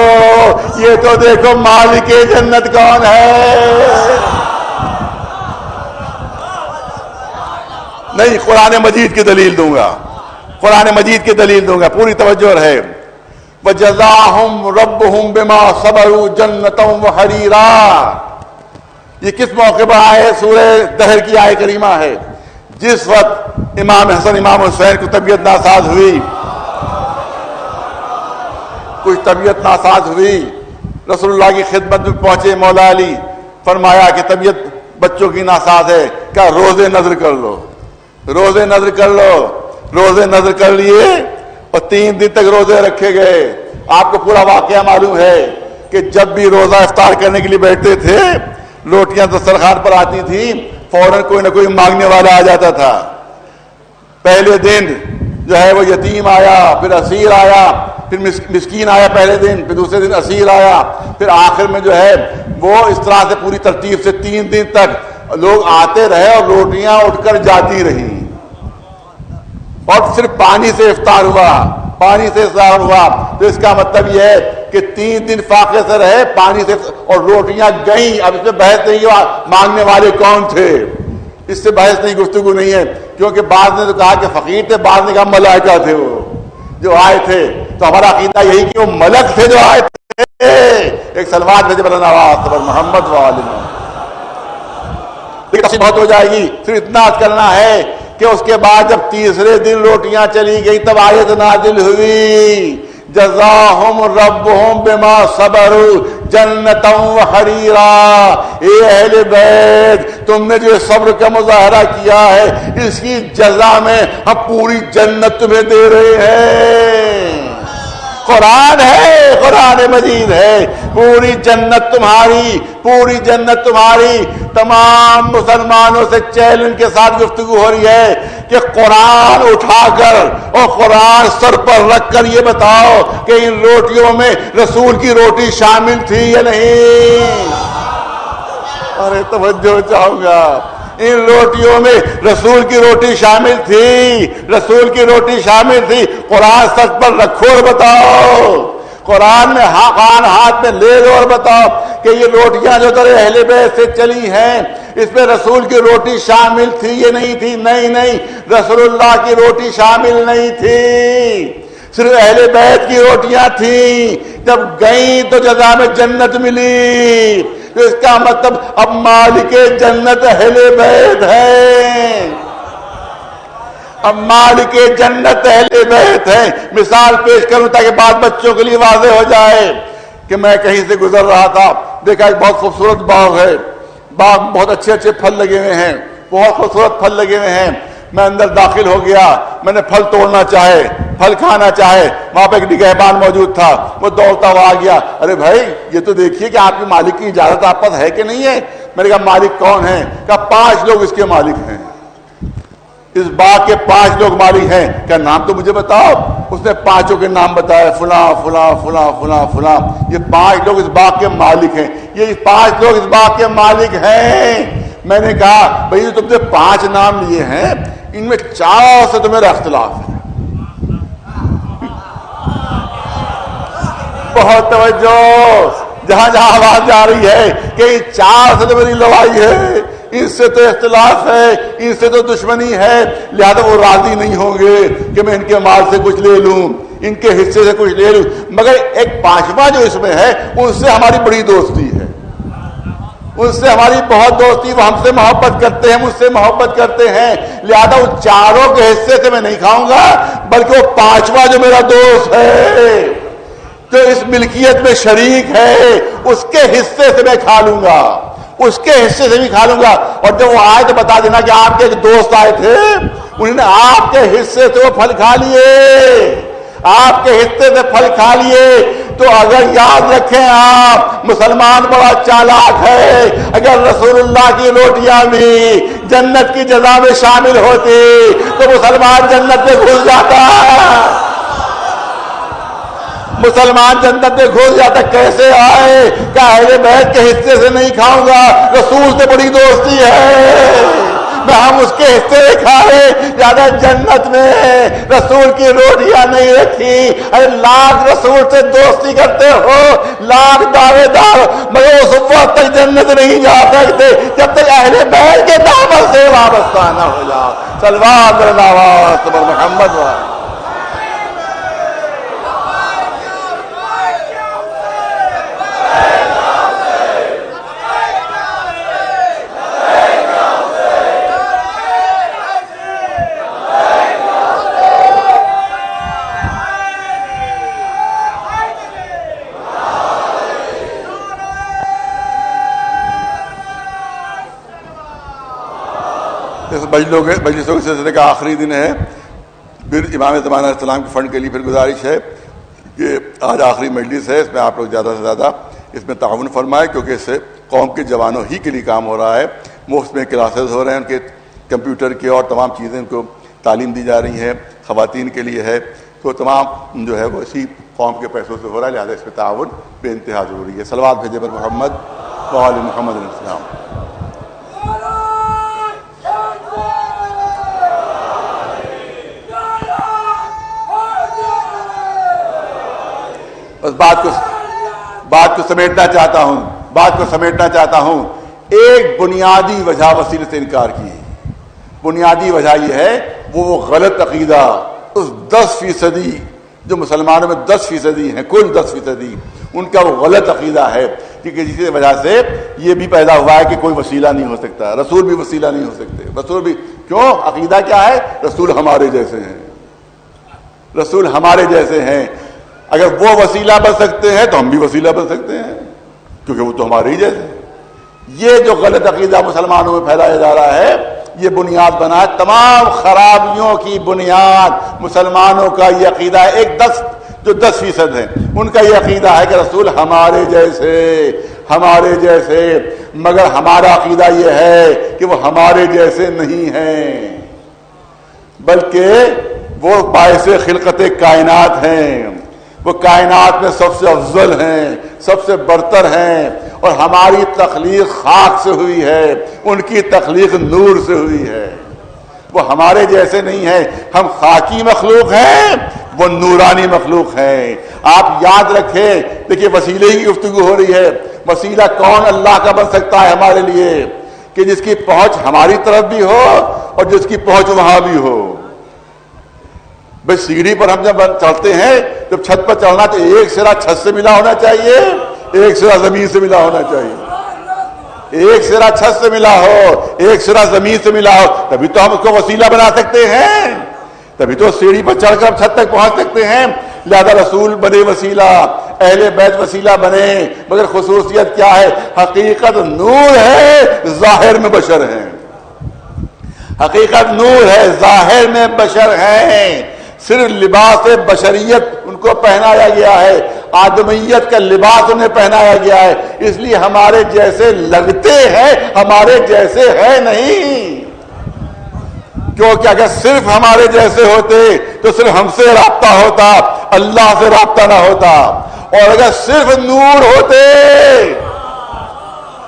یہ تو دیکھو مالک جنت کون ہے۔ نہیں، قرآن مجید کی دلیل دوں گا، قرآن مجید کی دلیل دوں گا، پوری توجہ رہے۔ وَجَزَاهُمْ رَبُّهُمْ بِمَا صَبَرُوا جَنَّةً وَحَرِيرًا۔ یہ کس موقع پر آئے؟ سورہ دہر کی آیت کریمہ ہے، جس وقت امام حسن امام حسین کو طبیعت ناساز ہوئی، کچھ طبیعت ناساز ہوئی، رسول اللہ کی خدمت میں پہنچے مولا علی، فرمایا کہ طبیعت بچوں کی ناساز ہے، کیا روزے نظر کر لو، روزے نظر کر لو، روزے نظر کر لیے اور 3 دن تک روزے رکھے گئے۔ آپ کو پورا واقعہ معلوم ہے کہ جب بھی روزہ افطار کرنے کے لیے بیٹھتے تھے، روٹیاں دسترخوان پر آتی تھی، فوراً کوئی نہ کوئی مانگنے والا آ جاتا تھا۔ پہلے دن جو ہے وہ یتیم آیا، پھر اسیر آیا، پھر مسکین آیا پہلے دن، پھر دوسرے دن اسیر آیا، پھر آخر میں جو ہے وہ اس طرح سے پوری ترتیب سے 3 دن تک لوگ آتے رہے اور روٹیاں اٹھ کر جاتی رہیں، اور صرف پانی سے افطار ہوا، پانی سے افطار ہوا۔ تو اس کا مطلب یہ ہے کہ 3 دن فاقے سے رہے، پانی سے، اور روٹیاں گئیں۔ اب اس میں بحث نہیں ہوا مانگنے والے کون تھے، اس سے بحث نہیں، گفتگو نہیں ہے، کیونکہ بعض نے تو کہا کہ فقیر تھے، بعض نے کہا ملائکہ تھے وہ جو آئے تھے۔ تو ہمارا عقیدہ یہی کہ وہ ملک تھے جو آئے تھے۔ ایک سلوات بھیجے بلند آواز پر محمد وآلہ۔ لیکن بہت ہو جائے گی، صرف اتنا کرنا ہے کہ اس کے بعد جب تیسرے دن روٹیاں چلی گئی تب آیت نازل ہوئی، جزاہم ربہم بما صبروا جنتا وحریرا۔ اے اہل بیت، تم نے جو صبر کا مظاہرہ کیا ہے اس کی جزا میں ہم پوری جنت تمہیں دے رہے ہیں۔ قرآن ہے، قرآن مجید ہے، پوری جنت تمہاری، پوری جنت تمہاری۔ تمام مسلمانوں سے چیلنج کے ساتھ گفتگو ہو رہی ہے کہ قرآن اٹھا کر اور قرآن سر پر رکھ کر یہ بتاؤ کہ ان روٹیوں میں رسول کی روٹی شامل تھی یا نہیں؟ ارے توجہ چاہوں گا، ان روٹیوں میں رسول کی روٹی شامل تھی، رسول کی روٹی شامل تھی۔ قرآن سر پر رکھو اور بتاؤ، قرآن میں قرآن ہاتھ میں لے لو اور بتاؤ کہ یہ روٹیاں جو تیرے اہل بیت سے چلی ہیں اس میں رسول کی روٹی شامل تھی یا نہیں تھی؟ نہیں نہیں، رسول اللہ کی روٹی شامل نہیں تھی، صرف اہل بیت کی روٹیاں تھیں۔ جب گئیں تو جزا میں جنت ملی، تو اس کا مطلب اب مالک جنت اہل بیت ہے، اب مالک جنت اہل بیت ہے۔ مثال پیش کروں تاکہ بات بچوں کے لیے واضح ہو جائے کہ میں کہیں سے گزر رہا تھا، دیکھا ایک بہت خوبصورت باغ ہے، باغ بہت اچھے اچھے پھل لگے ہوئے ہیں، بہت خوبصورت پھل لگے ہوئے ہیں۔ میں اندر داخل ہو گیا، میں نے پھل توڑنا چاہے، پھل کھانا چاہے، وہاں پہ ایک نگہبان موجود تھا، وہ دوڑتا ہوا آ گیا، ارے بھائی یہ تو دیکھیے کہ آپ کے مالک کی اجازت آپ پاس ہے کہ نہیں ہے؟ میں نے کہا مالک کون ہے؟ کہا 5 لوگ اس کے مالک ہیں، اس باغ کے 5 لوگ مالک ہیں۔ کیا نام تو مجھے بتاؤ؟ اس نے 5 کے نام بتایا، فلاں فلاں فلاں فلاں فلاں، یہ 5 لوگ اس باغ کے مالک ہیں، یہ 5 لوگ اس باغ کے مالک ہیں۔ میں نے کہا بھئی تم نے 5 نام لیے ہیں، ان میں 4 سے تو میرا اختلاف ہے۔ بہت توجہ، جہاں جہاں آواز جا رہی ہے کہ 4 سے تو میری لڑائی ہے، ان سے تو اختلاف ہے، ان سے تو دشمنی ہے، لہذا وہ راضی نہیں ہوں گے کہ میں ان کے مال سے کچھ لے لوں، ان کے حصے سے کچھ لے لوں۔ مگر ایک 5واں جو اس میں ہے ان سے ہماری بڑی دوستی ہے، ان سے ہماری بہت دوستی، وہ ہم سے محبت کرتے ہیں، مجھ سے محبت کرتے ہیں، لہذا ان 4 کے حصے سے میں نہیں کھاؤں گا، بلکہ وہ 5واں جو میرا دوست ہے جو اس ملکیت میں شریک ہے اس کے حصے سے میں کھا لوں گا، اس کے حصے سے بھی کھا لوں گا۔ اور جب وہ آئے تو بتا دینا کہ آپ کے ایک دوست آئے تھے، انہوں نے آپ کے حصے سے وہ پھل کھا لیے، آپ کے حصے سے پھل کھا لیے۔ تو اگر یاد رکھیں آپ، مسلمان بڑا چالاک ہے، اگر رسول اللہ کی روٹیاں بھی جنت کی جزا میں شامل ہوتی تو مسلمان جنت میں گھس جاتا، مسلمان جنت میں گھس جاتا۔ کیسے آئے؟ کہ اہل بیت کے حصے سے نہیں کھاؤں گا، رسول سے بڑی دوستی ہے، میں ہم اس کے حصے کھائے، زیادہ جنت میں رسول کی روٹیاں نہیں رکھی۔ ارے لاکھ رسول سے دوستی کرتے ہو، لاکھ دعوے دار، مگر اس وقت تک جنت نہیں جا سکتے جب تک اہل بیت کے دعوت سے وابستہ نہ ہو جاؤ۔ صلوات اللہ محمد و مجلسوں کے سلسلے کا آخری دن ہے، پھر امام زمانہ علیہ السلام کے فنڈ کے لیے پھر گزارش ہے کہ آج آخری مجلس ہے، اس میں آپ لوگ زیادہ سے زیادہ اس میں تعاون فرمائے، کیونکہ اس سے قوم کے جوانوں ہی کے لیے کام ہو رہا ہے۔ مفت میں کلاسز ہو رہے ہیں، ان کے کمپیوٹر کے اور تمام چیزیں ان کو تعلیم دی جا رہی ہیں، خواتین کے لیے ہے، تو تمام جو ہے وہ اسی قوم کے پیسوں سے ہو رہا ہے، لہٰذا اس پہ تعاون بے انتہا ضروری ہے۔ صلوات بھیجے پر محمد وآل محمد علیہ السلام۔ بس بات کو سمیٹنا چاہتا ہوں، ایک بنیادی وجہ وسیلے سے انکار کی ہے۔ بنیادی وجہ یہ ہے وہ غلط عقیدہ، اس 10% جو مسلمانوں میں 10% ہیں، کل 10% ان کا وہ غلط عقیدہ ہے، کیونکہ جس کی وجہ سے یہ بھی پیدا ہوا ہے کہ کوئی وسیلہ نہیں ہو سکتا، رسول بھی وسیلہ نہیں ہو سکتے۔ رسول بھی کیوں؟ عقیدہ کیا ہے؟ رسول ہمارے جیسے ہیں، رسول ہمارے جیسے ہیں، اگر وہ وسیلہ بن سکتے ہیں تو ہم بھی وسیلہ بن سکتے ہیں، کیونکہ وہ تو ہمارے ہی جیسے ہیں۔ یہ جو غلط عقیدہ مسلمانوں میں پھیلایا جا رہا ہے، یہ بنیاد بنا ہے تمام خرابیوں کی بنیاد مسلمانوں کا یہ عقیدہ ہے۔ ایک 10% ہیں، ان کا یہ عقیدہ ہے کہ رسول ہمارے جیسے، مگر ہمارا عقیدہ یہ ہے کہ وہ ہمارے جیسے نہیں ہیں، بلکہ وہ باعث خلقت کائنات ہیں، وہ کائنات میں سب سے افضل ہیں، سب سے برتر ہیں، اور ہماری تخلیق خاک سے ہوئی ہے، ان کی تخلیق نور سے ہوئی ہے۔ وہ ہمارے جیسے نہیں ہیں، ہم خاکی مخلوق ہیں، وہ نورانی مخلوق ہیں۔ آپ یاد رکھیں، دیکھیے وسیلے کی گفتگو ہو رہی ہے، وسیلہ کون اللہ کا بن سکتا ہے ہمارے لیے؟ کہ جس کی پہنچ ہماری طرف بھی ہو اور جس کی پہنچ وہاں بھی ہو۔ بھئی سیڑھی پر ہم جب چڑھتے ہیں، جب چھت پر چڑھنا تو ایک سرا چھت سے ملا ہونا چاہیے، ایک سرا زمین سے ملا ہونا چاہیے، ایک سرا چھت سے ملا ہو، ایک سرا زمین سے ملا ہو، تبھی تو ہم اس کو وسیلہ بنا سکتے ہیں، تبھی تو سیڑھی پر چڑھ کر چھت تک پہنچ سکتے ہیں۔ لہذا رسول بنے وسیلہ، اہل بیت وسیلہ بنے، مگر خصوصیت کیا ہے؟ حقیقت نور ہے، ظاہر میں بشر ہیں۔ حقیقت نور ہے، ظاہر میں بشر ہیں، صرف لباس بشریت ان کو پہنایا گیا ہے، آدمیت کا لباس انہیں پہنایا گیا ہے، اس لیے ہمارے جیسے لگتے ہیں، ہمارے جیسے ہے نہیں۔ کیونکہ اگر صرف ہمارے جیسے ہوتے تو صرف ہم سے رابطہ ہوتا، اللہ سے رابطہ نہ ہوتا، اور اگر صرف نور ہوتے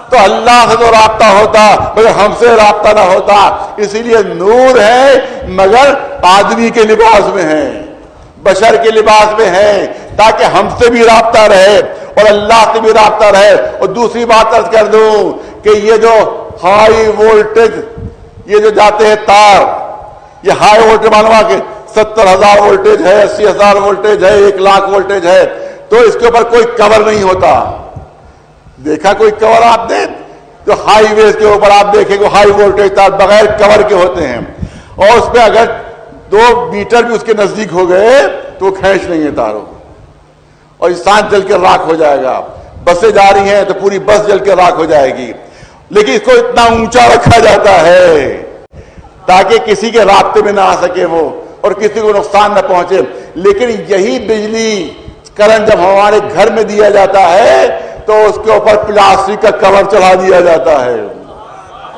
تو اللہ سے تو رابطہ ہوتا مگر ہم سے رابطہ نہ ہوتا۔ اسی لیے نور ہے مگر آدمی کے لباس میں ہے، بشر کے لباس میں ہے، تاکہ ہم سے بھی رابطہ رہے اور اللہ سے بھی رابطہ رہے۔ اور دوسری بات عرض کر دوں کہ یہ جو ہائی وولٹیج، یہ جو جاتے ہیں تار، یہ ہائی وولٹیج معلوم ہے کہ 70,000 وولٹیج ہے، 80,000 وولٹیج ہے، 1,00,000 وولٹیج ہے، تو اس کے اوپر کوئی کور نہیں ہوتا۔ دیکھا کوئی کور آپ نے؟ جو ہائی ویز کے اوپر آپ دیکھیں کہ ہائی وولٹیج تار بغیر کور کے ہوتے ہیں، اور اس پہ اگر 2 میٹر بھی اس کے نزدیک ہو گئے تو وہ کھینچ لیں گے تاروں، اور انسان جل کے راکھ ہو جائے گا۔ بسیں جا رہی ہیں تو پوری بس جل کے راکھ ہو جائے گی، لیکن اس کو اتنا اونچا رکھا جاتا ہے تاکہ کسی کے رابطے میں نہ آ سکے وہ، اور کسی کو نقصان نہ پہنچے۔ لیکن یہی بجلی کرنٹ جب ہمارے گھر میں دیا جاتا ہے تو اس کے اوپر پلاسٹک کا کور چڑھا دیا جاتا ہے۔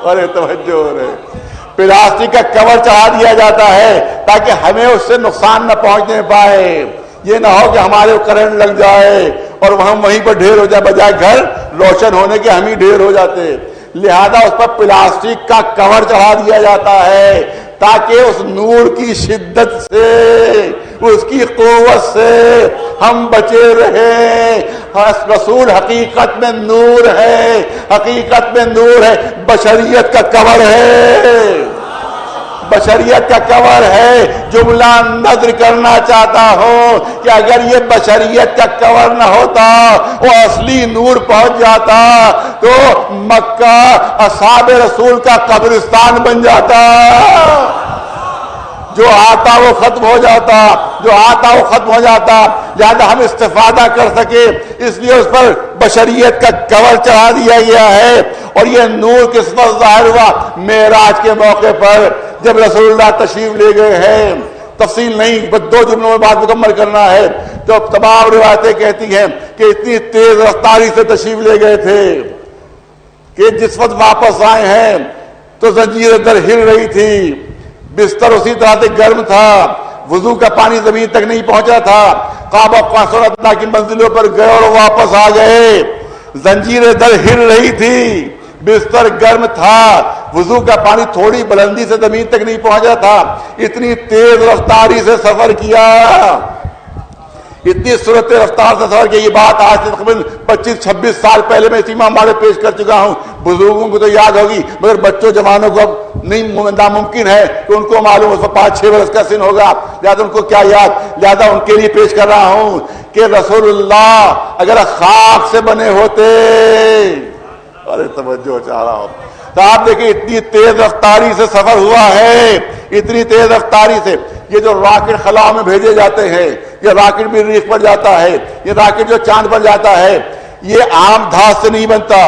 ارے توجہ ہو رہے، پلاسٹک کا کور چڑھا دیا جاتا ہے تاکہ ہمیں اس سے نقصان نہ پہنچنے پائے۔ یہ نہ ہو کہ ہمارے کرنٹ لگ جائے اور ہم وہیں پر ڈھیر ہو جائے، بجائے گھر روشن ہونے کے ہم ہی ڈھیر ہو جاتے۔ لہذا اس پر پلاسٹک کا کور چڑھا دیا جاتا ہے تاکہ اس نور کی شدت سے، اس کی قوت سے ہم بچے رہیں۔ رسول حقیقت میں نور ہے، حقیقت میں نور ہے، بشریت کا کور ہے، بشریت کا کور ہے۔ جملہ نظر کرنا چاہتا ہوں کہ اگر یہ بشریت کا کور نہ ہوتا، وہ اصلی نور پہنچ جاتا تو مکہ اصحاب رسول کا قبرستان بن جاتا، جو آتا وہ ختم ہو جاتا، جو آتا وہ ختم ہو جاتا۔ لہذا ہم استفادہ کر سکے اس لیے اس پر بشریت کا کور چڑھا دیا گیا ہے، اور یہ نور کس وقت ظاہر ہوا؟ معراج کے موقع پر جب رسول اللہ تشریف لے گئے ہیں۔ تفصیل نہیں، بس 2 جملوں میں بات مکمل کرنا ہے۔ تو تمام روایتیں کہتی ہیں کہ اتنی تیز رفتاری سے تشریف لے گئے تھے کہ جس وقت واپس آئے ہیں تو زنجیر اندر ہل رہی تھی، بستر اسی طرح سے گرم تھا، وضو کا پانی زمین تک نہیں پہنچا تھا. قاب قوسین ادنیٰ کی منزلوں پر گئے اور واپس آ گئے. زنجیریں در ہل رہی تھی, بستر گرم تھا, وضو کا پانی تھوڑی بلندی سے زمین تک نہیں پہنچا تھا. اتنی تیز رفتاری سے سفر کیا, اتنی صورت رفتار سے سفر کیا. یہ بات آج سے تقریباً 25-26 سال پہلے میں اسی معاملے پیش کر چکا ہوں. بزرگوں کو تو یاد ہوگی, مگر بچوں جوانوں کو اب نہیں, ناممکن ہے کہ ان کو معلوم, اس کو 5-6 برس کا سن ہوگا, لہٰذا ان کو کیا یاد. لہٰذا ان کے لیے پیش کر رہا ہوں کہ رسول اللہ اگر خاک سے بنے ہوتے, ارے توجہ چاہ رہا ہوں, تو آپ دیکھیں اتنی تیز رفتاری سے سفر ہوا ہے, اتنی تیز رفتاری سے. یہ جو راکٹ خلا میں بھیجے جاتے ہیں, یہ راکٹ بھی ریخ پر جاتا ہے, یہ راکٹ جو چاند پر جاتا ہے, یہ عام دھات سے نہیں بنتا.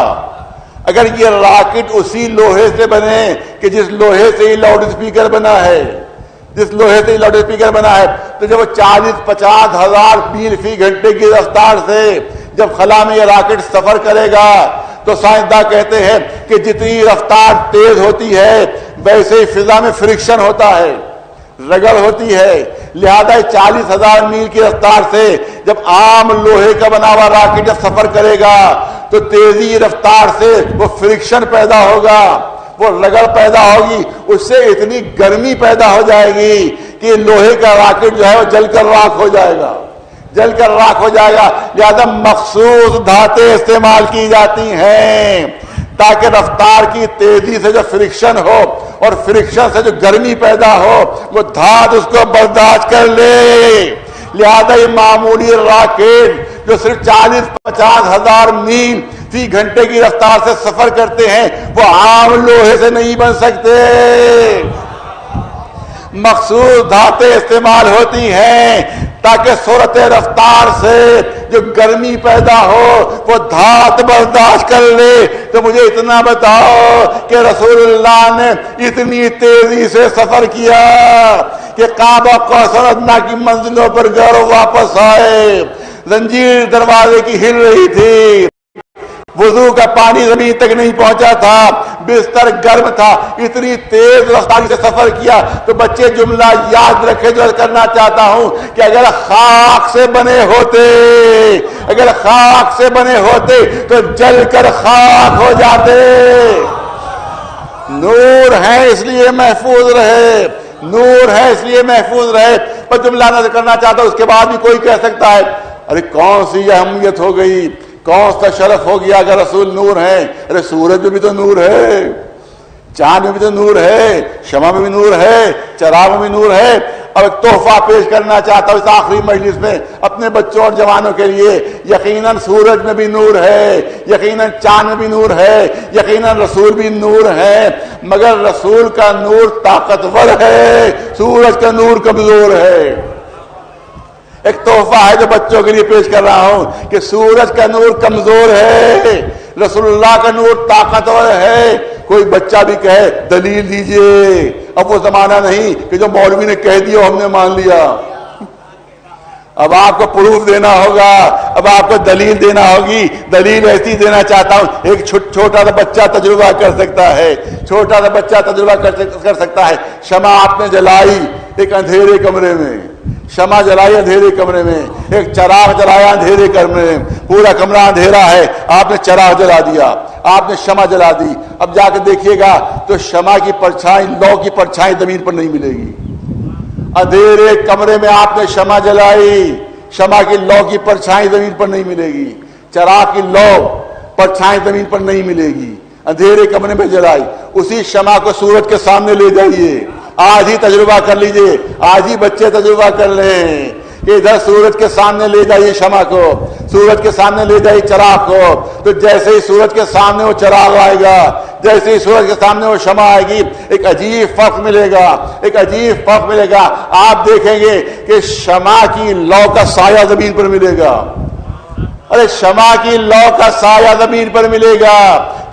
اگر یہ راکٹ اسی لوہے سے بنے کہ جس لوہے سے یہ لاؤڈ اسپیکر بنا ہے, جس لوہے سے لاؤڈ اسپیکر بنا ہے, تو جب وہ 40-50 ہزار میل فی گھنٹے کی رفتار سے جب خلا میں یہ راکٹ سفر کرے گا, تو سائنسداں کہتے ہیں کہ جتنی رفتار تیز ہوتی ہے ویسے ہی فضا میں فرکشن ہوتا ہے, رگڑ ہوتی ہے. لہذا 40,000 میل کی رفتار سے جب عام لوہے کا بنا ہوا راکٹ جب سفر کرے گا تو تیزی رفتار سے وہ فرکشن پیدا ہوگا, وہ رگڑ پیدا ہوگی, اس سے اتنی گرمی پیدا ہو جائے گی کہ لوہے کا راکٹ جو ہے وہ جل کر راکھ ہو جائے گا, جل کر راکھ ہو جائے گا. لہذا مخصوص دھاتیں استعمال کی جاتی ہیں تاکہ رفتار کی تیزی سے جو فرکشن ہو اور فرکشن سے جو گرمی پیدا ہو وہ دھات اس کو برداشت کر لے. لہذا یہ معمولی راکٹ جو صرف 40-50 ہزار میل فی گھنٹے کی رفتار سے سفر کرتے ہیں وہ عام لوہے سے نہیں بن سکتے. مخصوص دھاتیں استعمال ہوتی ہیں تاکہ صورت رفتار سے جو گرمی پیدا ہو وہ دھات برداشت کر لے. تو مجھے اتنا بتاؤ کہ رسول اللہ نے اتنی تیزی سے سفر کیا کہ قاب قوسین ادنیٰ کی منزلوں پر گئے اور واپس آئے. زنجیر دروازے کی ہل رہی تھی, وضو کا پانی زمین تک نہیں پہنچا تھا, بستر گرم تھا, اتنی تیز رفتاری سے سفر کیا. تو بچے جملہ یاد رکھے جو کرنا چاہتا ہوں کہ اگر خاک سے بنے ہوتے, اگر خاک سے بنے ہوتے تو جل کر خاک ہو جاتے. نور ہے اس لیے محفوظ رہے, نور ہے اس لیے محفوظ رہے. پر جملہ نہ کرنا چاہتا, اس کے بعد بھی کوئی کہہ سکتا ہے ارے کون سی اہمیت ہو گئی, کون سا شرف ہو گیا اگر رسول نور ہیں. ارے سورج میں بھی تو نور ہے, چاند میں بھی تو نور ہے, شمع میں بھی نور ہے, چراغ میں بھی نور ہے. اب ایک تحفہ پیش کرنا چاہتا ہوں اس آخری مجلس میں اپنے بچوں اور جوانوں کے لیے. یقیناً سورج میں بھی نور ہے, یقیناً چاند میں بھی نور ہے, یقیناً رسول بھی نور ہے, مگر رسول کا نور طاقتور ہے, سورج کا نور کمزور ہے. ایک تحفہ ہے جو بچوں کے لیے پیش کر رہا ہوں کہ سورج کا نور کمزور ہے, رسول اللہ کا نور طاقتور ہے. کوئی بچہ بھی کہے دلیل دیجئے, اب وہ زمانہ نہیں کہ جو مولوی نے کہہ دیا ہم نے مان لیا. اب آپ کو پروف دینا ہوگا, اب آپ کو دلیل دینا ہوگی. دلیل ایسی دینا چاہتا ہوں, ایک چھوٹا سا بچہ تجربہ کر سکتا ہے, چھوٹا سا بچہ تجربہ کر سکتا ہے. شمع آپ نے جلائی ایک اندھیرے کمرے میں, شمع جلائی اندھیرے کمرے میں, ایک چراغ جلایا اندھیرے کمرے میں, پورا کمرہ اندھیرا ہے, آپ نے چراغ جلا دیا, آپ نے شمع جلا دی. اب جا کے دیکھیے گا تو شمع کی پرچھائی, لو کی پرچھائی زمین پر نہیں ملے گی. اندھیرے کمرے میں آپ نے شمع جلائی, شمع کی لو کی پرچھائی زمین پر نہیں ملے گی, چراغ کی لو پرچھائی زمین پر نہیں ملے گی. اندھیرے کمرے میں جلائی, اسی شمع کو سورج کے سامنے لے جائیے, آج ہی تجربہ کر لیجئے, آج ہی بچے تجربہ کر لیں کہ ادھر سورج کے سامنے لے جائیے شمع کو, سورج کے سامنے لے جائیے چراغ کو, تو جیسے ہی سورج کے سامنے وہ چراغ آئے گا, جیسے ہی سورج کے سامنے وہ شمع آئے گی, ایک عجیب فرق ملے گا, ایک عجیب فرق ملے گا. آپ دیکھیں گے کہ شمع کی لو کا سایہ زمین پر ملے گا, ارے شمع کی لو کا سایہ زمین پر ملے گا,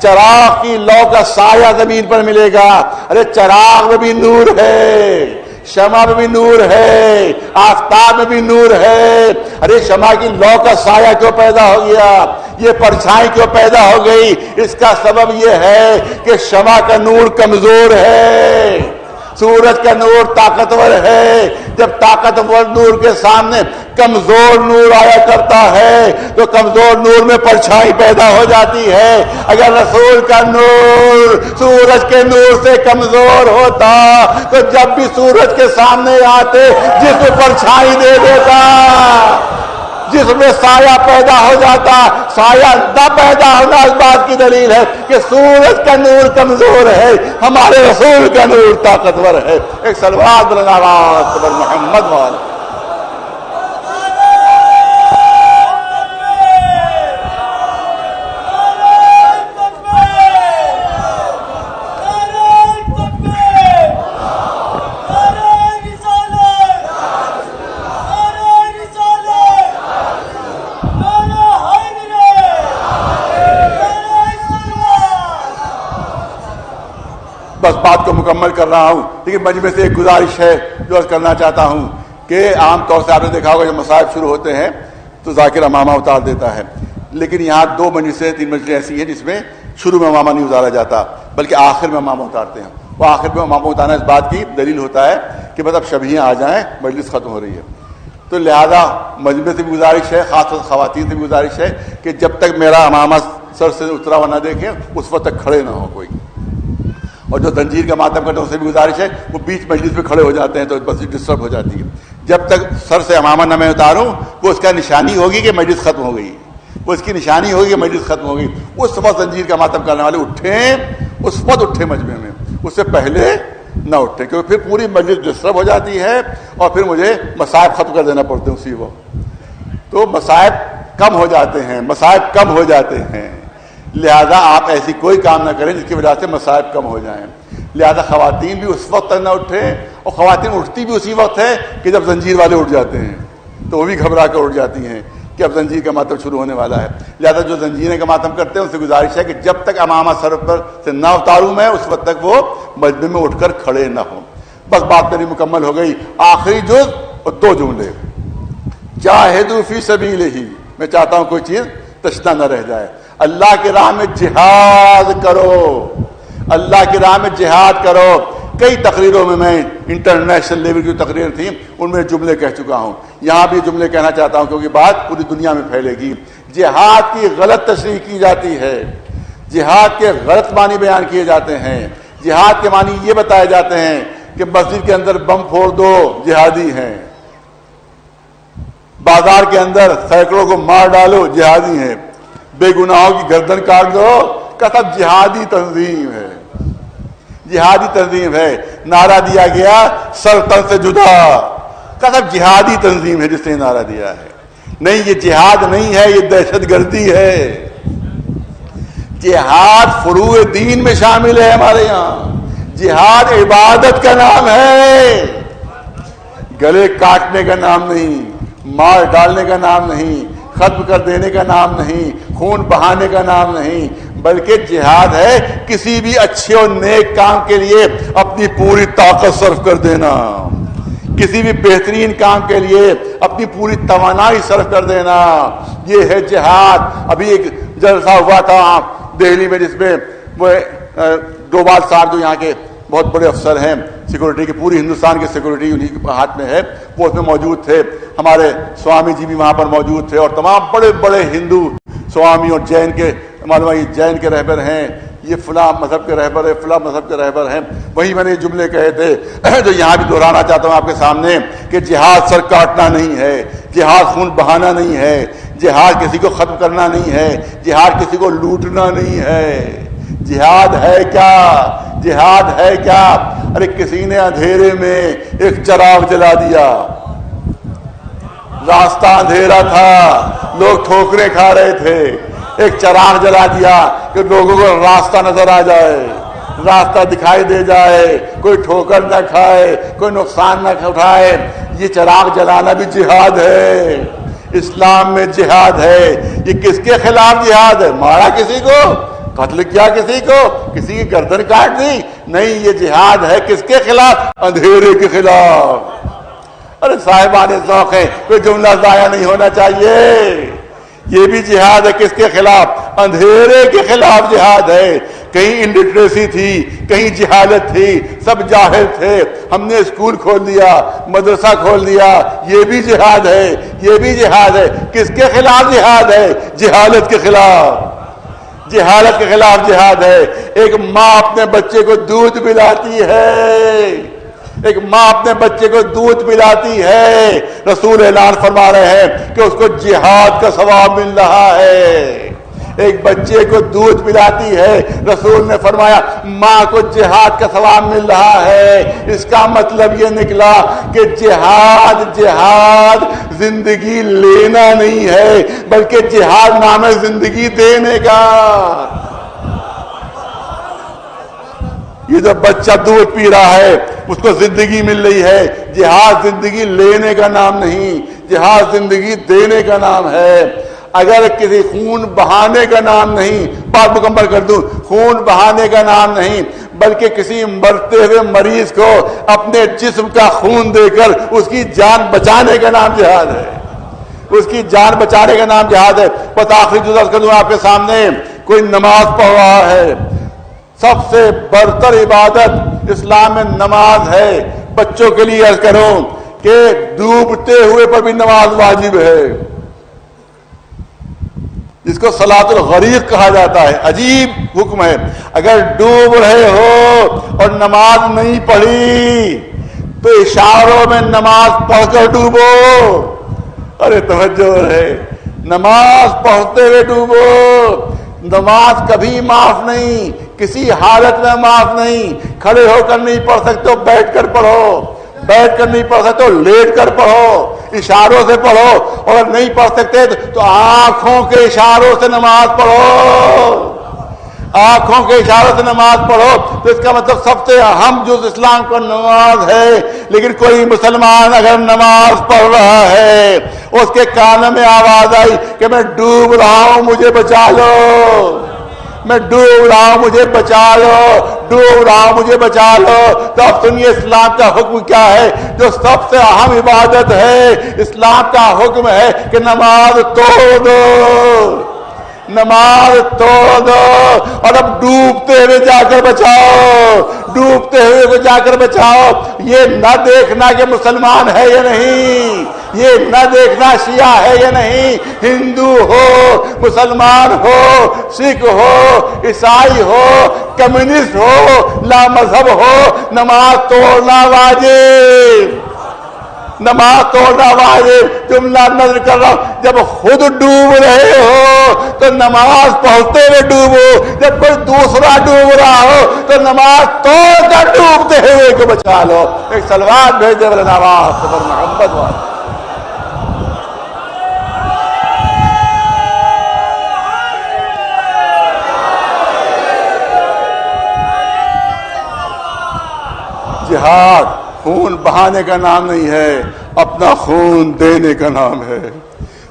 چراغ کی لو کا سایہ زمین پر ملے گا. ارے چراغ میں بھی نور ہے, شمع میں بھی نور ہے, آفتاب میں بھی نور ہے. ارے شمع کی لو کا سایہ کیوں پیدا ہو گیا, یہ پرچھائی کیوں پیدا ہو گئی؟ اس کا سبب یہ ہے کہ شمع کا نور کمزور ہے. سورج کا نور طاقتور ہے، جب طاقتور نور کے سامنے کمزور نور آیا کرتا ہے تو کمزور نور میں پرچھائی پیدا ہو جاتی ہے۔ اگر رسول کا نور سورج کے نور سے کمزور ہوتا تو جب بھی سورج کے سامنے آتے جس میں پرچھائی دے دیتا، جس میں سایہ پیدا ہو جاتا۔ سایہ نہ پیدا ہونا اس بات کی دلیل ہے کہ سورج کا نور کمزور ہے، ہمارے رسول کا نور طاقتور ہے۔ ایک صلوات محمد والا۔ بس بات کو مکمل کر رہا ہوں، لیکن مجمع سے ایک گزارش ہے جو کرنا چاہتا ہوں کہ عام طور سے آپ نے دیکھا ہوگا جب مصائب شروع ہوتے ہیں تو ذاکر امامہ اتار دیتا ہے، لیکن یہاں 2 مجلسیں 3 مجلسیں ایسی ہیں جس میں شروع میں امامہ نہیں اتارا جاتا بلکہ آخر میں امامہ اتارتے ہیں۔ وہ آخر میں امامہ اتارنا اس بات کی دلیل ہوتا ہے کہ بس اب شبیہیں آ جائیں، مجلس ختم ہو رہی ہے، تو لہذا مجمع سے بھی گزارش ہے، خاص طور سے خواتین سے بھی گزارش ہے کہ جب تک میرا امامہ سر سے اترا ہوا نہ دیکھیں اس وقت تک کھڑے نہ ہو کوئی، اور جو زنجیر کا ماتم کرتے ہیں اسے بھی گزارش ہے وہ بیچ مجلس میں کھڑے ہو جاتے ہیں تو بس ڈسٹرب ہو جاتی ہے۔ جب تک سر سے امامہ نہ میں اتاروں وہ اس کا نشانی ہوگی کہ مجلس ختم ہو گئی، وہ اس کی نشانی ہوگی کہ مجلس ختم ہو گئی۔ اس وقت زنجیر کا ماتم کرنے والے اٹھیں، اس وقت اٹھے مجمع میں، اس سے پہلے نہ اٹھے، کیونکہ پھر پوری مجلس ڈسٹرب ہو جاتی ہے اور پھر مجھے مصائب ختم کر دینا پڑتے ہیں اسی وقت، تو مصائب کم ہو جاتے ہیں، مصائب کم ہو جاتے ہیں۔ لہذا آپ ایسی کوئی کام نہ کریں جس کی وجہ سے مصائب کم ہو جائیں۔ لہذا خواتین بھی اس وقت تک نہ اٹھیں، اور خواتین اٹھتی بھی اسی وقت ہے کہ جب زنجیر والے اٹھ جاتے ہیں تو وہ بھی گھبرا کر اٹھ جاتی ہیں کہ اب زنجیر کا ماتم شروع ہونے والا ہے۔ لہذا جو زنجیریں کا ماتم کرتے ہیں ان سے گزارش ہے کہ جب تک امامہ سر پر سے نہ اتاروں میں اس وقت تک وہ مجمع میں اٹھ کر کھڑے نہ ہوں۔ بس بات میری مکمل ہو گئی۔ آخری جز اور 2 جملے، جاہدوا فی سبیلہ، میں چاہتا ہوں کوئی چیز تشنہ نہ رہ جائے۔ اللہ کی راہ میں جہاد کرو، اللہ کی راہ میں جہاد کرو۔ کئی تقریروں میں انٹرنیشنل لیول کی تقریر تھیں ان میں جملے کہہ چکا ہوں، یہاں بھی جملے کہنا چاہتا ہوں کیونکہ بات پوری دنیا میں پھیلے گی۔ جہاد کی غلط تشریح کی جاتی ہے، جہاد کے غلط معنی بیان کیے جاتے ہیں۔ جہاد کے معنی یہ بتائے جاتے ہیں کہ مسجد کے اندر بم پھوڑ دو، جہادی ہیں، بازار کے اندر سینکڑوں کو مار ڈالو، جہادی ہیں، بے گناہوں کی گردن کاٹ دو، کا سب جہادی تنظیم ہے، جہادی تنظیم ہے۔ نعرہ دیا گیا سر تن سے جدا، کا سب جہادی تنظیم ہے جس نے نعرہ دیا ہے۔ نہیں، یہ جہاد نہیں ہے، یہ دہشت گردی ہے۔ جہاد فروع دین میں شامل ہے ہمارے یہاں، جہاد عبادت کا نام ہے، گلے کاٹنے کا نام نہیں، مار ڈالنے کا نام نہیں، ختم کر دینے کا نام نہیں، خون بہانے کا نام نہیں، بلکہ جہاد ہے کسی بھی اچھے اور نیک کام کے لیے اپنی پوری طاقت صرف کر دینا، کسی بھی بہترین کام کے لیے اپنی پوری توانائی صرف کر دینا، یہ ہے جہاد۔ ابھی ایک جلسہ ہوا تھا دہلی میں جس میں وہ ڈوبال صاحب جو یہاں کے بہت بڑے افسر ہیں سیکورٹی کے، پوری ہندوستان کی سیکورٹی انہی کے ہاتھ میں ہے، وہ اس میں موجود تھے۔ ہمارے سوامی جی بھی وہاں پر موجود تھے اور تمام بڑے بڑے ہندو سوامی اور جین کے، معلوم ہے یہ جین کے رہبر ہیں، یہ فلاں مذہب کے رہبر ہے، فلاں مذہب کے رہبر ہیں۔ وہی میں نے یہ جملے کہے تھے جو یہاں بھی دہرانا چاہتا ہوں آپ کے سامنے کہ جہاد سر کاٹنا نہیں ہے، جہاد خون بہانا نہیں ہے، جہاد کسی کو ختم کرنا نہیں ہے، جہاد کسی کو لوٹنا نہیں ہے۔ جہاد ہے کیا؟ جہاد ہے کیا؟ ارے کسی نے اندھیرے میں ایک چراغ جلا دیا، راستہ اندھیرا تھا، لوگ ٹھوکریں کھا رہے تھے، ایک چراغ جلا دیا کہ لوگوں کو راستہ نظر آ جائے، راستہ دکھائی دے جائے، کوئی ٹھوکر نہ کھائے، کوئی نقصان نہ اٹھائے۔ یہ چراغ جلانا بھی جہاد ہے، اسلام میں جہاد ہے۔ یہ کس کے خلاف جہاد ہے؟ مارا کسی کو، قتل کیا کسی کو، کسی کی گردن کاٹ دی؟ نہیں، یہ جہاد ہے کس کے خلاف؟ اندھیرے کے خلاف۔ ارے صاحبان ذوق ہے، کوئی جملہ ضائع نہیں ہونا چاہیے۔ یہ بھی جہاد ہے کس کے خلاف؟ اندھیرے کے خلاف جہاد ہے۔ کہیں انلٹریسی تھی، کہیں جہالت تھی، سب جاہل تھے. ہم نے اسکول کھول دیا، مدرسہ کھول دیا. یہ بھی جہاد ہے، یہ بھی جہاد ہے. کس کے خلاف جہاد ہے؟ جہالت کے خلاف. جہالت کے خلاف جہاد ہے. ایک ماں اپنے بچے کو دودھ پلاتی ہے، ایک ماں اپنے بچے کو دودھ پلاتی ہے. رسول اعلان فرما رہے ہیں کہ اس کو جہاد کا ثواب مل رہا ہے. ایک بچے کو دودھ پلاتی ہے، رسول نے فرمایا ماں کو جہاد کا ثواب مل رہا ہے. اس کا مطلب یہ نکلا کہ جہاد زندگی لینا نہیں ہے، بلکہ جہاد نام ہے زندگی دینے کا. یہ جو بچہ دودھ پی رہا ہے اس کو زندگی مل رہی ہے. جہاد زندگی لینے کا نام نہیں، جہاد زندگی دینے کا نام ہے. اگر کسی خون بہانے کا نام نہیں، بات مکمل کر دوں، خون بہانے کا نام نہیں، بلکہ کسی مرتے ہوئے مریض کو اپنے جسم کا خون دے کر اس کی جان بچانے کا نام جہاد ہے. اس کی جان بچانے کا نام جہاد ہے. بس آخری جو عرض کر دوں آپ کے سامنے، کوئی نماز پڑھ رہا ہے، سب سے برتر عبادت اسلام میں نماز ہے. بچوں کے لیے عرض کروں کہ ڈوبتے ہوئے پر بھی نماز واجب ہے، جس کو صلاۃ الغریق کہا جاتا ہے. عجیب حکم ہے. اگر ڈوب رہے ہو اور نماز نہیں پڑھی تو اشاروں میں نماز پڑھ کر ڈوبو. ارے توجہ ہے، نماز پڑھتے ہوئے ڈوبو. نماز کبھی معاف نہیں، کسی حالت میں معاف نہیں. کھڑے ہو کر نہیں پڑھ سکتے، بیٹھ کر پڑھو. بیٹھ کر نہیں پڑھ سکتے تو لیٹ کر پڑھو، اشاروں سے پڑھو. اور نہیں پڑھ سکتے تو آنکھوں کے اشاروں سے نماز پڑھو. آنکھوں کے اشاروں سے نماز پڑھو. تو اس کا مطلب سب سے اہم جز اسلام کا نماز ہے. لیکن کوئی مسلمان اگر نماز پڑھ رہا ہے، اس کے کان میں آواز آئی کہ میں ڈوب رہا ہوں مجھے بچا لو، میں ڈوب رہا ہوں مجھے بچا لو، ڈوب رہا ہوں مجھے بچا لو، تو اب سنیے اسلام کا حکم کیا ہے جو سب سے اہم عبادت ہے. اسلام کا حکم ہے کہ نماز توڑ دو، نماز توڑ دو. اور اب ڈوبتے ہوئے جا کر بچاؤ، ڈوبتے ہوئے کو جا کر بچاؤ. یہ نہ دیکھنا کہ مسلمان ہے یا نہیں، یہ نہ دیکھنا شیعہ ہے یا نہیں، ہندو ہو، مسلمان ہو، سکھ ہو، عیسائی ہو، کمیونسٹ ہو، لا مذہب ہو، نماز توڑنا واجب، نماز توڑنا واجب. جملہ نظر کر رہا ہوں، جب خود ڈوب رہے ہو تو نماز پڑھتے ہوئے ڈوبو. جب کوئی دوسرا ڈوب رہا ہو تو نماز توڑ کر ڈوبتے ہوئے کو بچا لو. ایک سلوات بھیج دے نواز پر محمد والا. جہاد خون بہانے کا نام نہیں ہے، اپنا خون دینے کا نام ہے.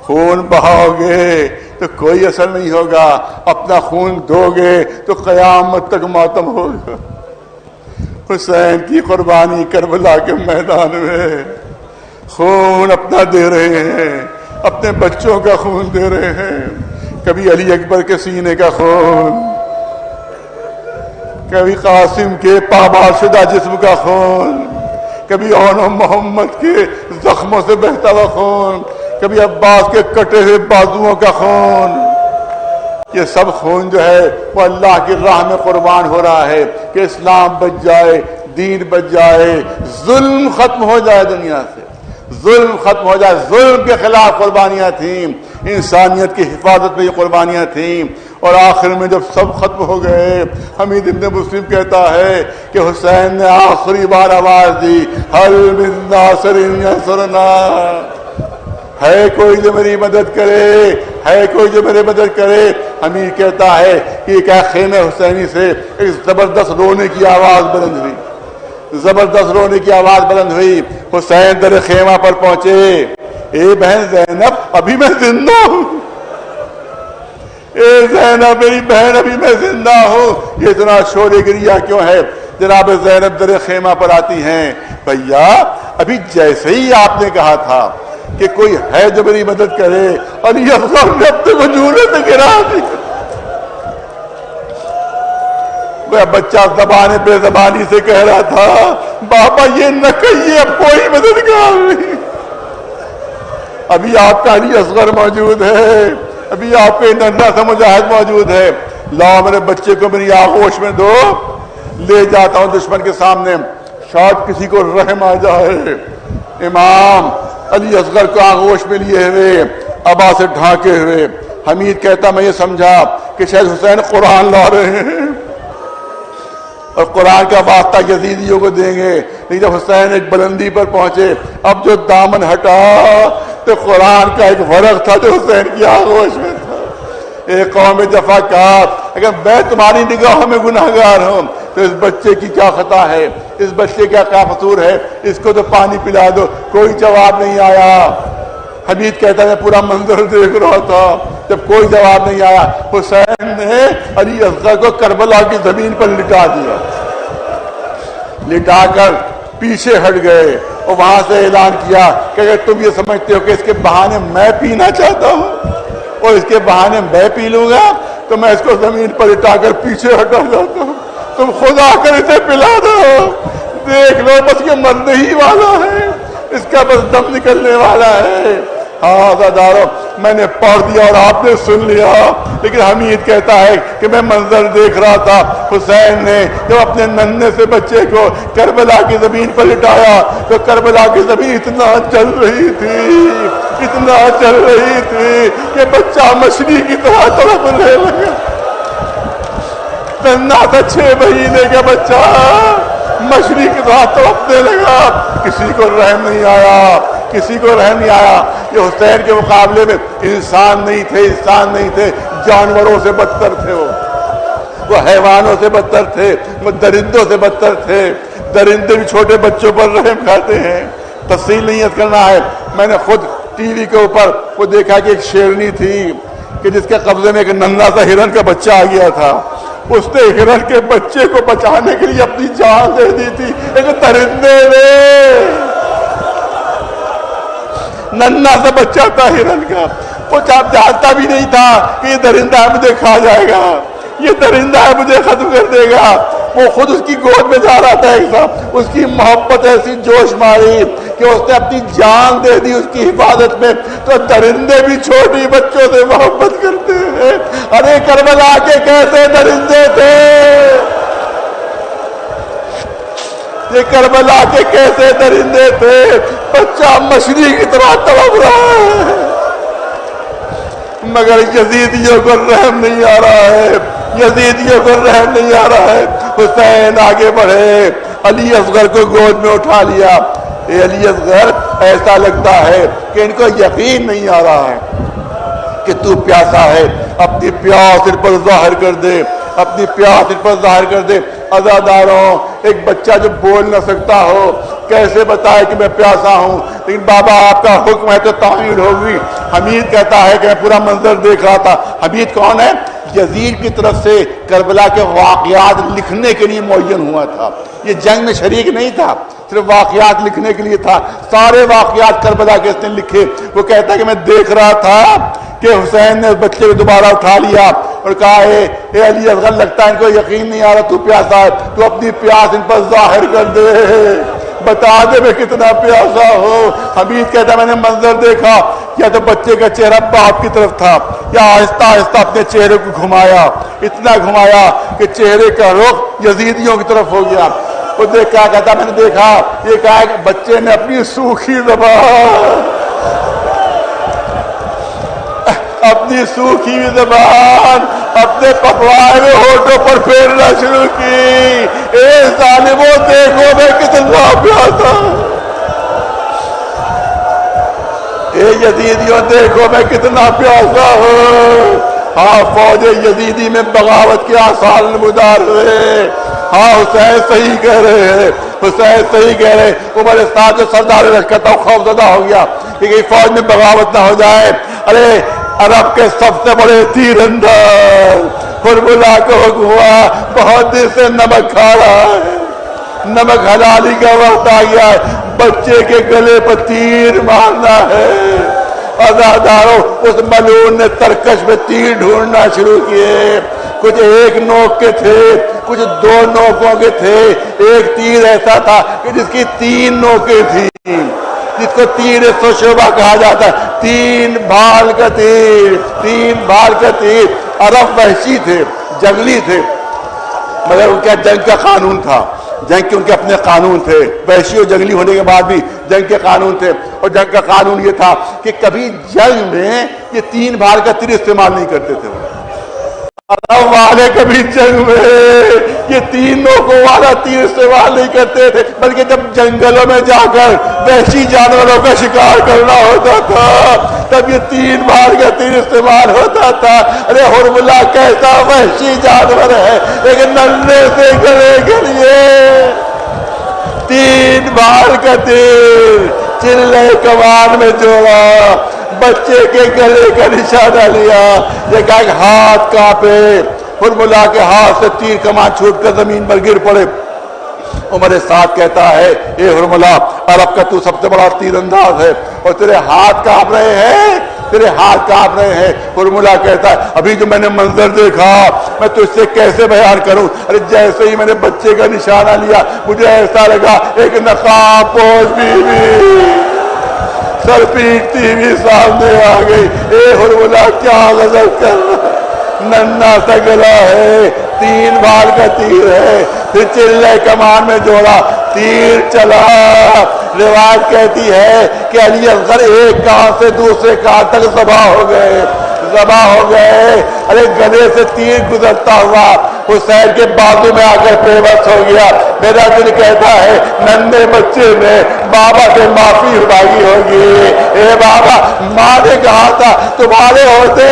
خون بہاؤ گے تو کوئی اثر نہیں ہوگا، اپنا خون دو گے تو قیامت تک ماتم ہوگا. حسین کی قربانی کربلا کے میدان میں خون اپنا دے رہے ہیں، اپنے بچوں کا خون دے رہے ہیں. کبھی علی اکبر کے سینے کا خون، کبھی قاسم کے پامال شدہ جسم کا خون، کبھی اون محمد کے زخموں سے بہتا ہوا خون، کبھی عباس کے کٹے ہوئے بازوؤں کا خون. یہ سب خون جو ہے وہ اللہ کی راہ میں قربان ہو رہا ہے کہ اسلام بچ جائے، دین بچ جائے، ظلم ختم ہو جائے، دنیا سے ظلم ختم ہو جائے. ظلم کے خلاف قربانیاں تھیں، انسانیت کی حفاظت میں یہ قربانیاں تھیں. اور آخر میں جب سب ختم ہو گئے، حمید ابن مسلم کہتا ہے کہ حسین نے آخری بار آواز دی، حل من ناصر ینصرنا، ہے کوئی جو میری مدد کرے، ہے کوئی جو میری مدد کرے. حمید کہتا ہے کہ ایک خیمہ حسینی سے ایک زبردست رونے کی آواز بلند ہوئی، زبردست رونے کی آواز بلند ہوئی. حسین در خیمہ پر پہنچے، اے بہن زینب ابھی میں زندہ ہوں، اے زینب میری بہن ابھی میں زندہ ہوں. یہ اتنا شور گریہ کیوں ہے؟ جناب زینب در خیمہ پر آتی ہیں، بھیا ابھی جیسے ہی آپ نے کہا تھا کہ کوئی ہے جو میری مدد کرے، علی اصغر نے اپنے وجود سے گرا دی. وہ بچہ زبان بے زبانی سے کہہ رہا تھا بابا یہ نہ کہیے اب کوئی مددگار نہیں. ابھی آپ کا علی اصغر موجود ہے, ابھی آپ کے ننھا سا مجاہد موجود ہے. لاؤ میرے بچے کو میری آغوش میں دو, لے جاتا ہوں دشمن کے سامنے, شاید کسی کو رحم آ جائے. امام علی اصغر کو آغوش میں لیے ہوئے, ابا سے ڈھانکے ہوئے. حمید کہتا میں یہ سمجھا کہ شاید حسین قرآن لا رہے ہیں اور قرآن کا واسطہ یزیدیوں کو دیں گے. لیکن جب حسین ایک بلندی پر پہنچے, اب جو دامن ہٹا تو قرآن کا ایک ورق تھا جو حسین کی آغوش میں تھا. اے قوم جفاکار, اگر میں تمہاری نگاہوں میں گناہگار ہوں تو اس بچے کی کیا خطا ہے, اس بچے کا کیا قصور ہے, اس کو تو پانی پلا دو. کوئی جواب نہیں آیا. حمید کہتا ہے پورا منظر دیکھ رہا تھا, جب کوئی جواب نہیں آیا حسین نے علی اصغر کو کربلا کی زمین پر لٹا دیا. لٹا کر پیچھے ہٹ گئے اور وہاں سے اعلان کیا کہ اگر تم یہ سمجھتے ہو کہ اس کے بہانے میں پینا چاہتا ہوں اور اس کے بہانے میں پی لوں گا تو میں اس کو زمین پر لٹا کر پیچھے ہٹا جاتا ہوں. تم خود آ کر اسے پلا دو, دیکھ لو بس یہ مرنے ہی والا ہے, اس کا بس دم نکلنے والا ہے. ہاں عزادارو, میں نے پڑھ دیا اور آپ نے سن لیا, لیکن حمید کہتا ہے کہ میں منظر دیکھ رہا تھا. حسین نے جب اپنے ننھے سے بچے کو کربلا کی زمین پر لٹایا تو کربلا کی زمین اتنا چل رہی تھی, اتنا چل رہی تھی کہ بچہ مچھلی کی طرح تڑپنے لگا. ننھا تھا 6 مہینے کا بچہ مچھلی کی طرح تڑپنے لگا. کسی کو رحم نہیں آیا, کسی کو رحم نہیں آیا. یہ حسین کے مقابلے میں انسان نہیں تھے, انسان نہیں تھے, جانوروں سے بدتر تھے. وہ حیوانوں سے بدتر تھے, وہ درندوں سے بدتر تھے. درندے بھی چھوٹے بچوں پر رحم کھاتے ہیں. تفصیل نہیں کرنا ہے, میں نے خود ٹی وی کے اوپر وہ دیکھا کہ ایک شیرنی تھی کہ جس کے قبضے میں ایک ننھا سا ہرن کا بچہ آ گیا تھا. اس نے ہرن کے بچے کو بچانے کے لیے اپنی جان دے دی تھی. ایک درندے نے, ننھا سا بچہ تھا ہرن کا, وہ جانتا بھی نہیں تھا کہ یہ درندہ ہے مجھے کھا جائے گا, یہ درندہ ہے مجھے ختم کر دے گا. وہ خود اس کی گود میں جا رہا تھا ایک سا, اس کی محبت ایسی جوش ماری کہ اس نے اپنی جان دے دی اس کی حفاظت میں. تو درندے بھی چھوٹی بچوں سے محبت کرتے ہیں. ارے کربلا کے کیسے درندے تھے, یہ کربلا کے کیسے درندے تھے. بچہ مچھلی کی طرح تڑپ رہا ہے مگر یزیدیوں کو رحم نہیں آ رہا ہے, یزیدیوں کو رحم نہیں آ رہا ہے. حسین آگے بڑھے, علی اصغر کو گود میں اٹھا لیا. اے علی اصغر, ایسا لگتا ہے کہ ان کو یقین نہیں آ رہا ہے کہ تو پیاسا ہے. اپنی پیاس ان پر ظاہر کر دے, اپنی پیاس ان پر ظاہر کر دے. عزاداروں, ایک بچہ جو بول نہ سکتا ہو کیسے بتائے کہ میں پیاسا ہوں, لیکن بابا آپ کا حکم ہے تو تعمیل ہوگی. حمید کہتا ہے کہ میں پورا منظر دیکھ رہا تھا. حمید کون ہے؟ یزید کی طرف سے کربلا کے واقعات لکھنے کے لیے معین ہوا تھا. یہ جنگ میں شریک نہیں تھا, صرف واقعات لکھنے کے لیے تھا. سارے واقعات کربلا کے اس نے لکھے. وہ کہتا ہے کہ میں دیکھ رہا تھا کہ حسین نے اس بچے کو دوبارہ اٹھا لیا اور کہا اے علی اصغر, لگتا ہے ان کو یقین نہیں آ رہا تو پیاسا ہے, تو اپنی پیاس ان پر ظاہر کر دے, بتا دے میں کتنا پیاسا ہو. حمید کہتا ہے میں نے منظر دیکھا, یا تو بچے کا چہرہ باپ کی طرف تھا یا آہستہ آہستہ اپنے چہرے کو گھمایا, اتنا گھمایا کہ چہرے کا رخ یزیدیوں کی طرف ہو گیا. وہ دیکھ کیا کہتا, میں نے دیکھا یہ کہا کہ بچے نے اپنی سوکھی زبان, اپنی سوکھی زبان اپنے پکوائے ہوئے ہونٹوں پر پھیرنا شروع کی. اے ظالموں, دیکھو میں کتنا پیاسا, اے یزیدیوں دیکھو میں کتنا پیاسا ہوں. ہاں, فوج یزیدی میں بغاوت کے آثار نمودار ہوئے. ہاں, حسین صحیح کہہ رہے ہیں, حسین صحیح کہہ رہے. عمر سعد جو سردار لشکر تھا خوف زدہ ہو گیا کہ کہیں فوج میں بغاوت نہ ہو جائے. ارے عرب کے سب سے بڑے تیر انداز قربلا کو حکم ہوا, بہت دیر سے نمک کھا رہا ہے, نمک حلالی کا وقت آ گیا ہے, بچے کے گلے پر تیر مارنا ہے. عزاداروں, اس ملعون نے ترکش میں تیر ڈھونڈنا شروع کیے. کچھ ایک نوک کے تھے، کچھ دو نوکوں کے تھے، ایک تیر ایسا تھا کہ جس کی 3 نوکیں تھیں، جس کو تیر شعبہ کہا جاتا ہے، 3 بھال کا تیر، 3 بھال کا تیر۔ عرب وحشی تھے، جنگلی تھے، مگر ان کا جنگ کا قانون تھا، جنگ کے ان کے اپنے قانون تھے، وحشی اور جنگلی ہونے کے بعد بھی جنگ کے قانون تھے، اور جنگ کا قانون یہ تھا کہ کبھی جنگ میں یہ 3 بھال کا تیر استعمال نہیں کرتے تھے۔ عرب والے کبھی جنگ میں یہ 3 نوکوں والا تیر استعمال نہیں کرتے تھے، بلکہ جب جنگلوں میں جا کر وحشی جانوروں کا شکار کرنا ہوتا تھا تب یہ 3 بھال کا تیر استعمال ہوتا تھا۔ ارے حرملہ کیسا وحشی جانور ہے، لیکن ننھے سے گلے کے لیے 3 بھال کا تیر چلے کمان میں جوڑا، بچے کے گلے کا نشانہ لیا، یہ کہا کہ ہاتھ کانپے، حرملہ کے ہاتھ سے تیر کمان چھوٹ کر زمین پر گر پڑے۔ عمر سعد کہتا ہے، اے حرملہ، عرب کا تو سب سے بڑا تیر انداز ہے اور تیرے ہاتھ کانپ رہے ہیں، تیرے ہاتھ کانپ رہے ہیں۔ حرملہ کہتا ہے، ابھی جو میں نے منظر دیکھا میں تو اس سے کیسے بیان کروں، ارے جیسے ہی میں نے بچے کا نشانہ لیا مجھے ایسا لگا ایک نقاب پوش بیوی سر پیٹتی ہوئی سامنے آ گئی۔ اے حرملہ کیا غضب کر رہا، ننھا سا گلا ہے، 3 بھال کا تیر ہے، پھر چلے کمان میں جوڑا، تیر چلا۔ روایت کہتی ہے کہ علی اصغر ایک کان سے دوسرے کان تک ذبح ہو گئے، ذبح ہو گئے۔ ارے گلے سے تیر گزرتا ہوا حسین کے بازو میں آ کر بے بس ہو گیا۔ میرا دل کہتا ہے ننھے بچے میں بابا سے معافی مانگی ہوگی، اے بابا ماں نے کہا تھا تمہارے ہوتے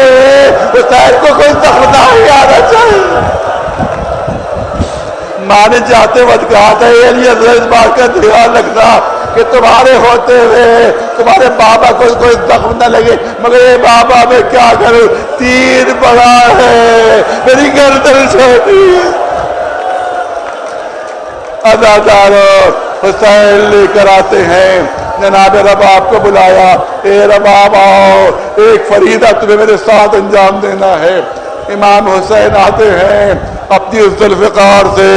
حسین کو کوئی زخم نہیں آنا چاہیے، ماں نے جاتے وقت کہا تھا اے علی اصغر اس بات کا دھیان رکھنا کہ تمہارے ہوتے ہوئے تمہارے بابا کو کوئی زخم نہ لگے، مگر اے بابا میں کیا کروں، تیر بڑا ہے، میری گردن چھوٹی ہے۔ عزادارو حسین لے کر آتے ہیں، جناب رباب کو بلایا، اے رباب آؤ، ایک فریضہ تمہیں میرے ساتھ انجام دینا ہے۔ امام حسین آتے ہیں، اپنی ذوالفقار سے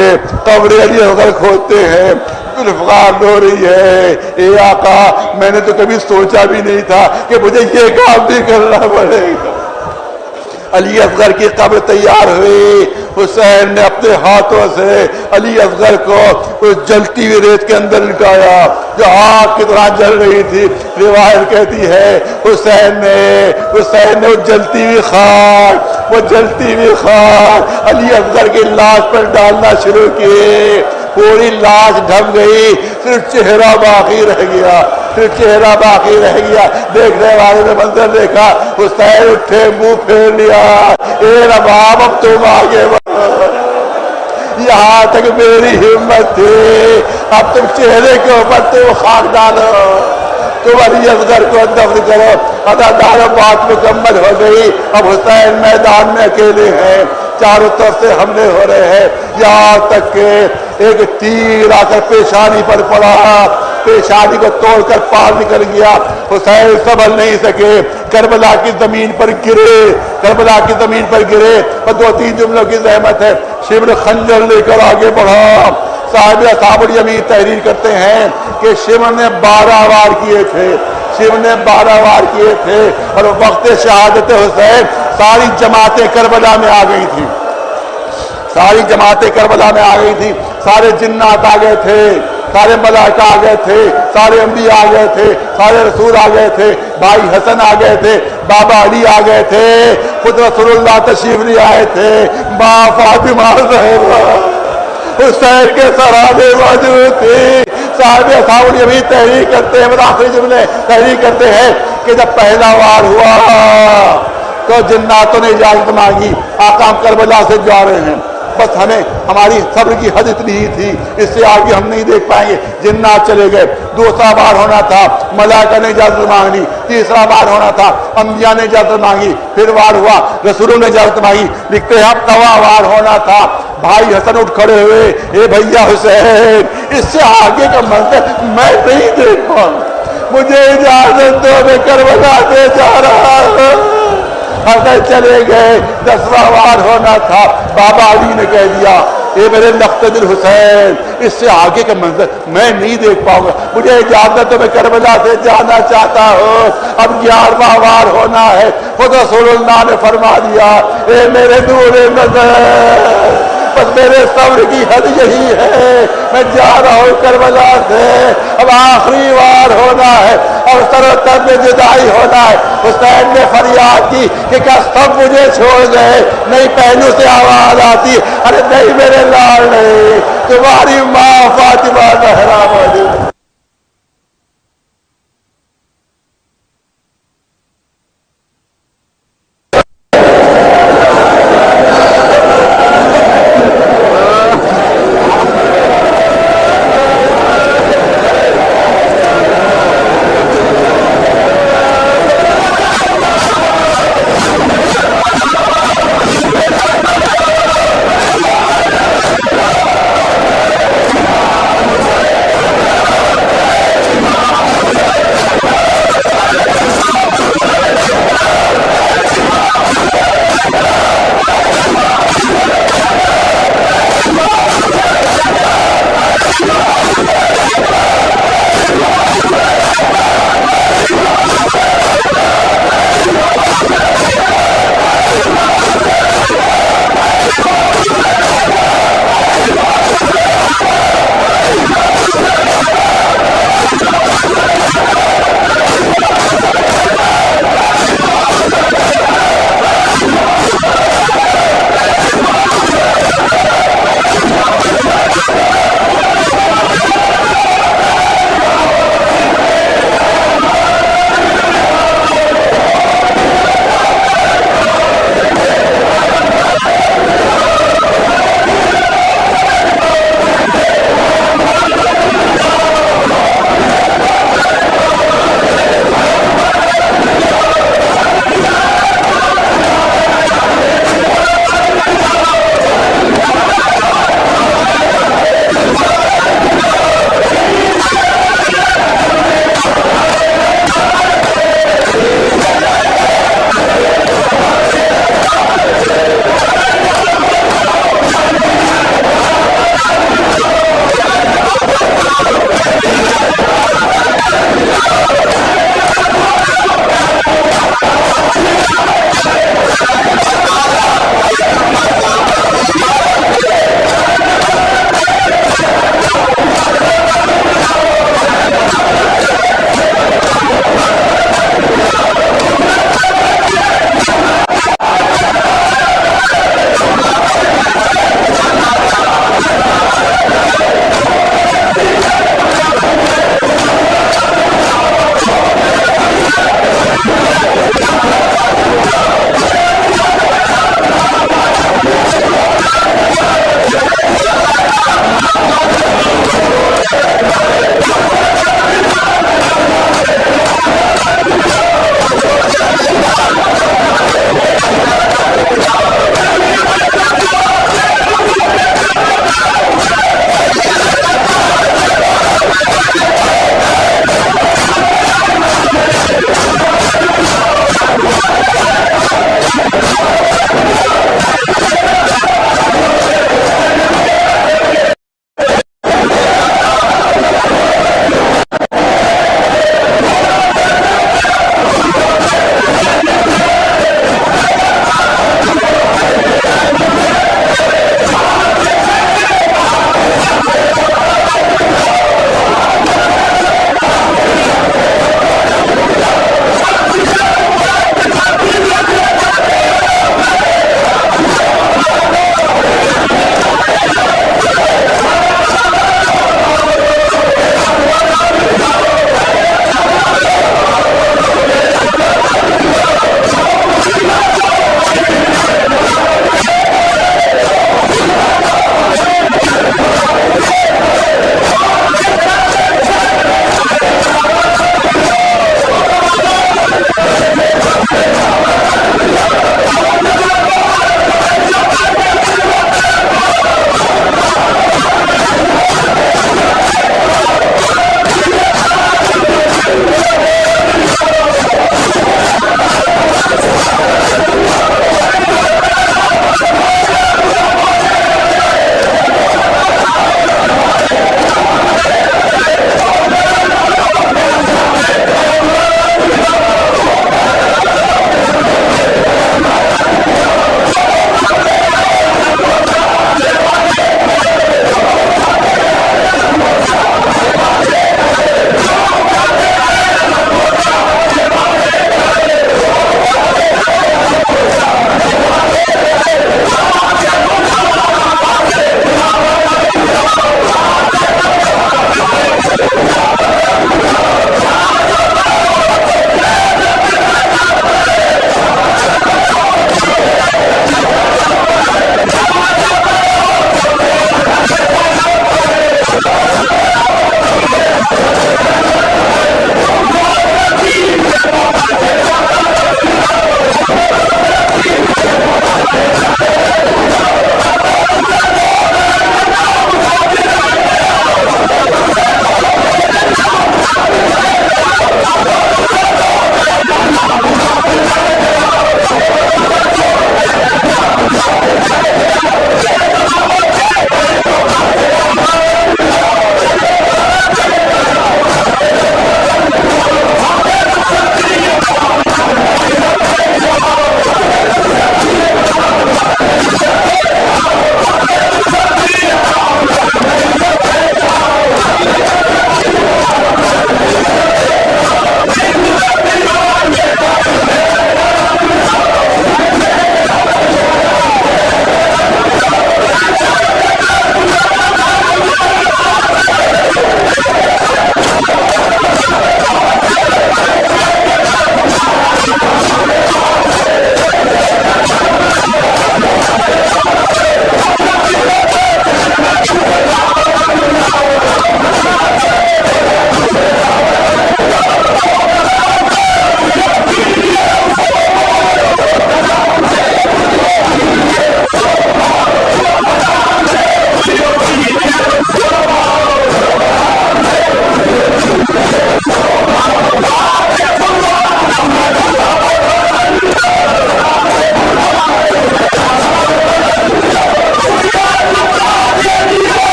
قبر علی اصغر کھودتے ہیں، ذوالفقار رو رہی ہے، اے آقا میں نے تو کبھی سوچا بھی نہیں تھا کہ مجھے یہ کام بھی کرنا پڑے گا۔ علی اصغر کی قبر تیار ہوئی، حسین نے اپنے ہاتھوں سے علی اصغر کو اس جلتی ہوئی ریت کے اندر لٹایا جو آگ کی طرح جل رہی تھی۔ روایت کہتی ہے حسین نے وہ جلتی ہوئی خاک، وہ جلتی ہوئی خاک علی اصغر کی لاش پر ڈالنا شروع کی، پوری لاش ڈھک گئی، صرف چہرہ باقی رہ گیا، صرف چہرہ باقی رہ گیا۔ دیکھنے والے نے منظر دیکھا، حسین اٹھے، منہ پھیر لیا، اے رباب اب تم آگے بڑھو، یہاں تک میری ہمت تھی، اب تم چہرے کے اوپر تم خاک ڈالو، تم علی اصغر کو دفن کرو۔ عزادارو بات مکمل ہو گئی، اب حسین میدان میں اکیلے ہیں، چاروں طرف سے حملے ہو رہے ہیں، یہاں تک کہ ایک تیر آ کر پیشانی پر پڑا، پیشانی کو توڑ کر پار نکل گیا۔ حسین سنبھل نہیں سکے، کربلا کی زمین پر گرے، کربلا کی زمین پر گرے، اور 2-3 جملوں کی زحمت ہے، شمر خنجر لے کر آگے بڑھا۔ صاحب اصحاب الیمین تحریر کرتے ہیں کہ شمر نے 12 وار کیے تھے، شمر نے 12 وار کیے تھے، اور وقت شہادت حسین ساری جماعتیں کربلا میں آ گئی تھی، ساری جماعتیں کربلا میں آ گئی تھی، سارے جنات آ گئے تھے، سارے ملائکہ آ گئے تھے، سارے انبیاء آ گئے تھے، سارے رسول آ گئے تھے، بھائی حسن آ گئے تھے، بابا علی آ گئے تھے، خود رسول اللہ تشریف لے آئے تھے، ماں فاطمہ زہرا حسین کے سرانے موجود تھی۔ صاحب اصحاب الیمین تحریر کرتے ہیں، آخری جملے تحریر کرتے ہیں کہ جب پہلا وار ہوا تو جناتوں نے اجازت مانگی، آقا ہم کربلا سے جا رہے ہیں، بس ہمیں ہماری صبر کی حد اتنی ہی تھی، اس سے آگے ہم نہیں دیکھ پائیں گے۔ جنات چلے گئے، دوسرا بار ہونا تھا، ملائکہ نے اجازت مانگی، تیسرا بار ہونا تھا، انبیاء نے اجازت مانگی، پھر وار ہوا، رسولوں نے اجازت مانگی، لکھتے ہیں اب 9واں وار ہونا تھا۔ بھائی حسن اٹھ کھڑے ہوئے، اے بھیا حسین اس سے آگے کا منظر میں نہیں دیکھ پاؤں، مجھے اجازت دو، میں کربلا دے جا رہا ہوں۔ حضرت چلے گئے، 10واں وار ہونا تھا، بابا علی نے کہہ دیا اے میرے لخت دل حسین، اس سے آگے کا منظر میں نہیں دیکھ پاؤں گا، مجھے اجازت ہے، میں کربلا سے جانا چاہتا ہوں، اب 11واں وار ہونا ہے۔ خود رسول اللہ نے فرما دیا اے میرے نور نظر، بس میرے صبر کی حد یہی ہے، میں جا رہا ہوں کربلا سے، اب آخری وار ہونا ہے اور سر میں جدائی ہونا ہے۔ حسین نے فریاد کی کہ کیا سب مجھے چھوڑ گئے؟ نہیں، پہلو سے آواز آتی، ارے نہیں میرے لال، نہیں، تمہاری ماں فاطمہ زہرا موجود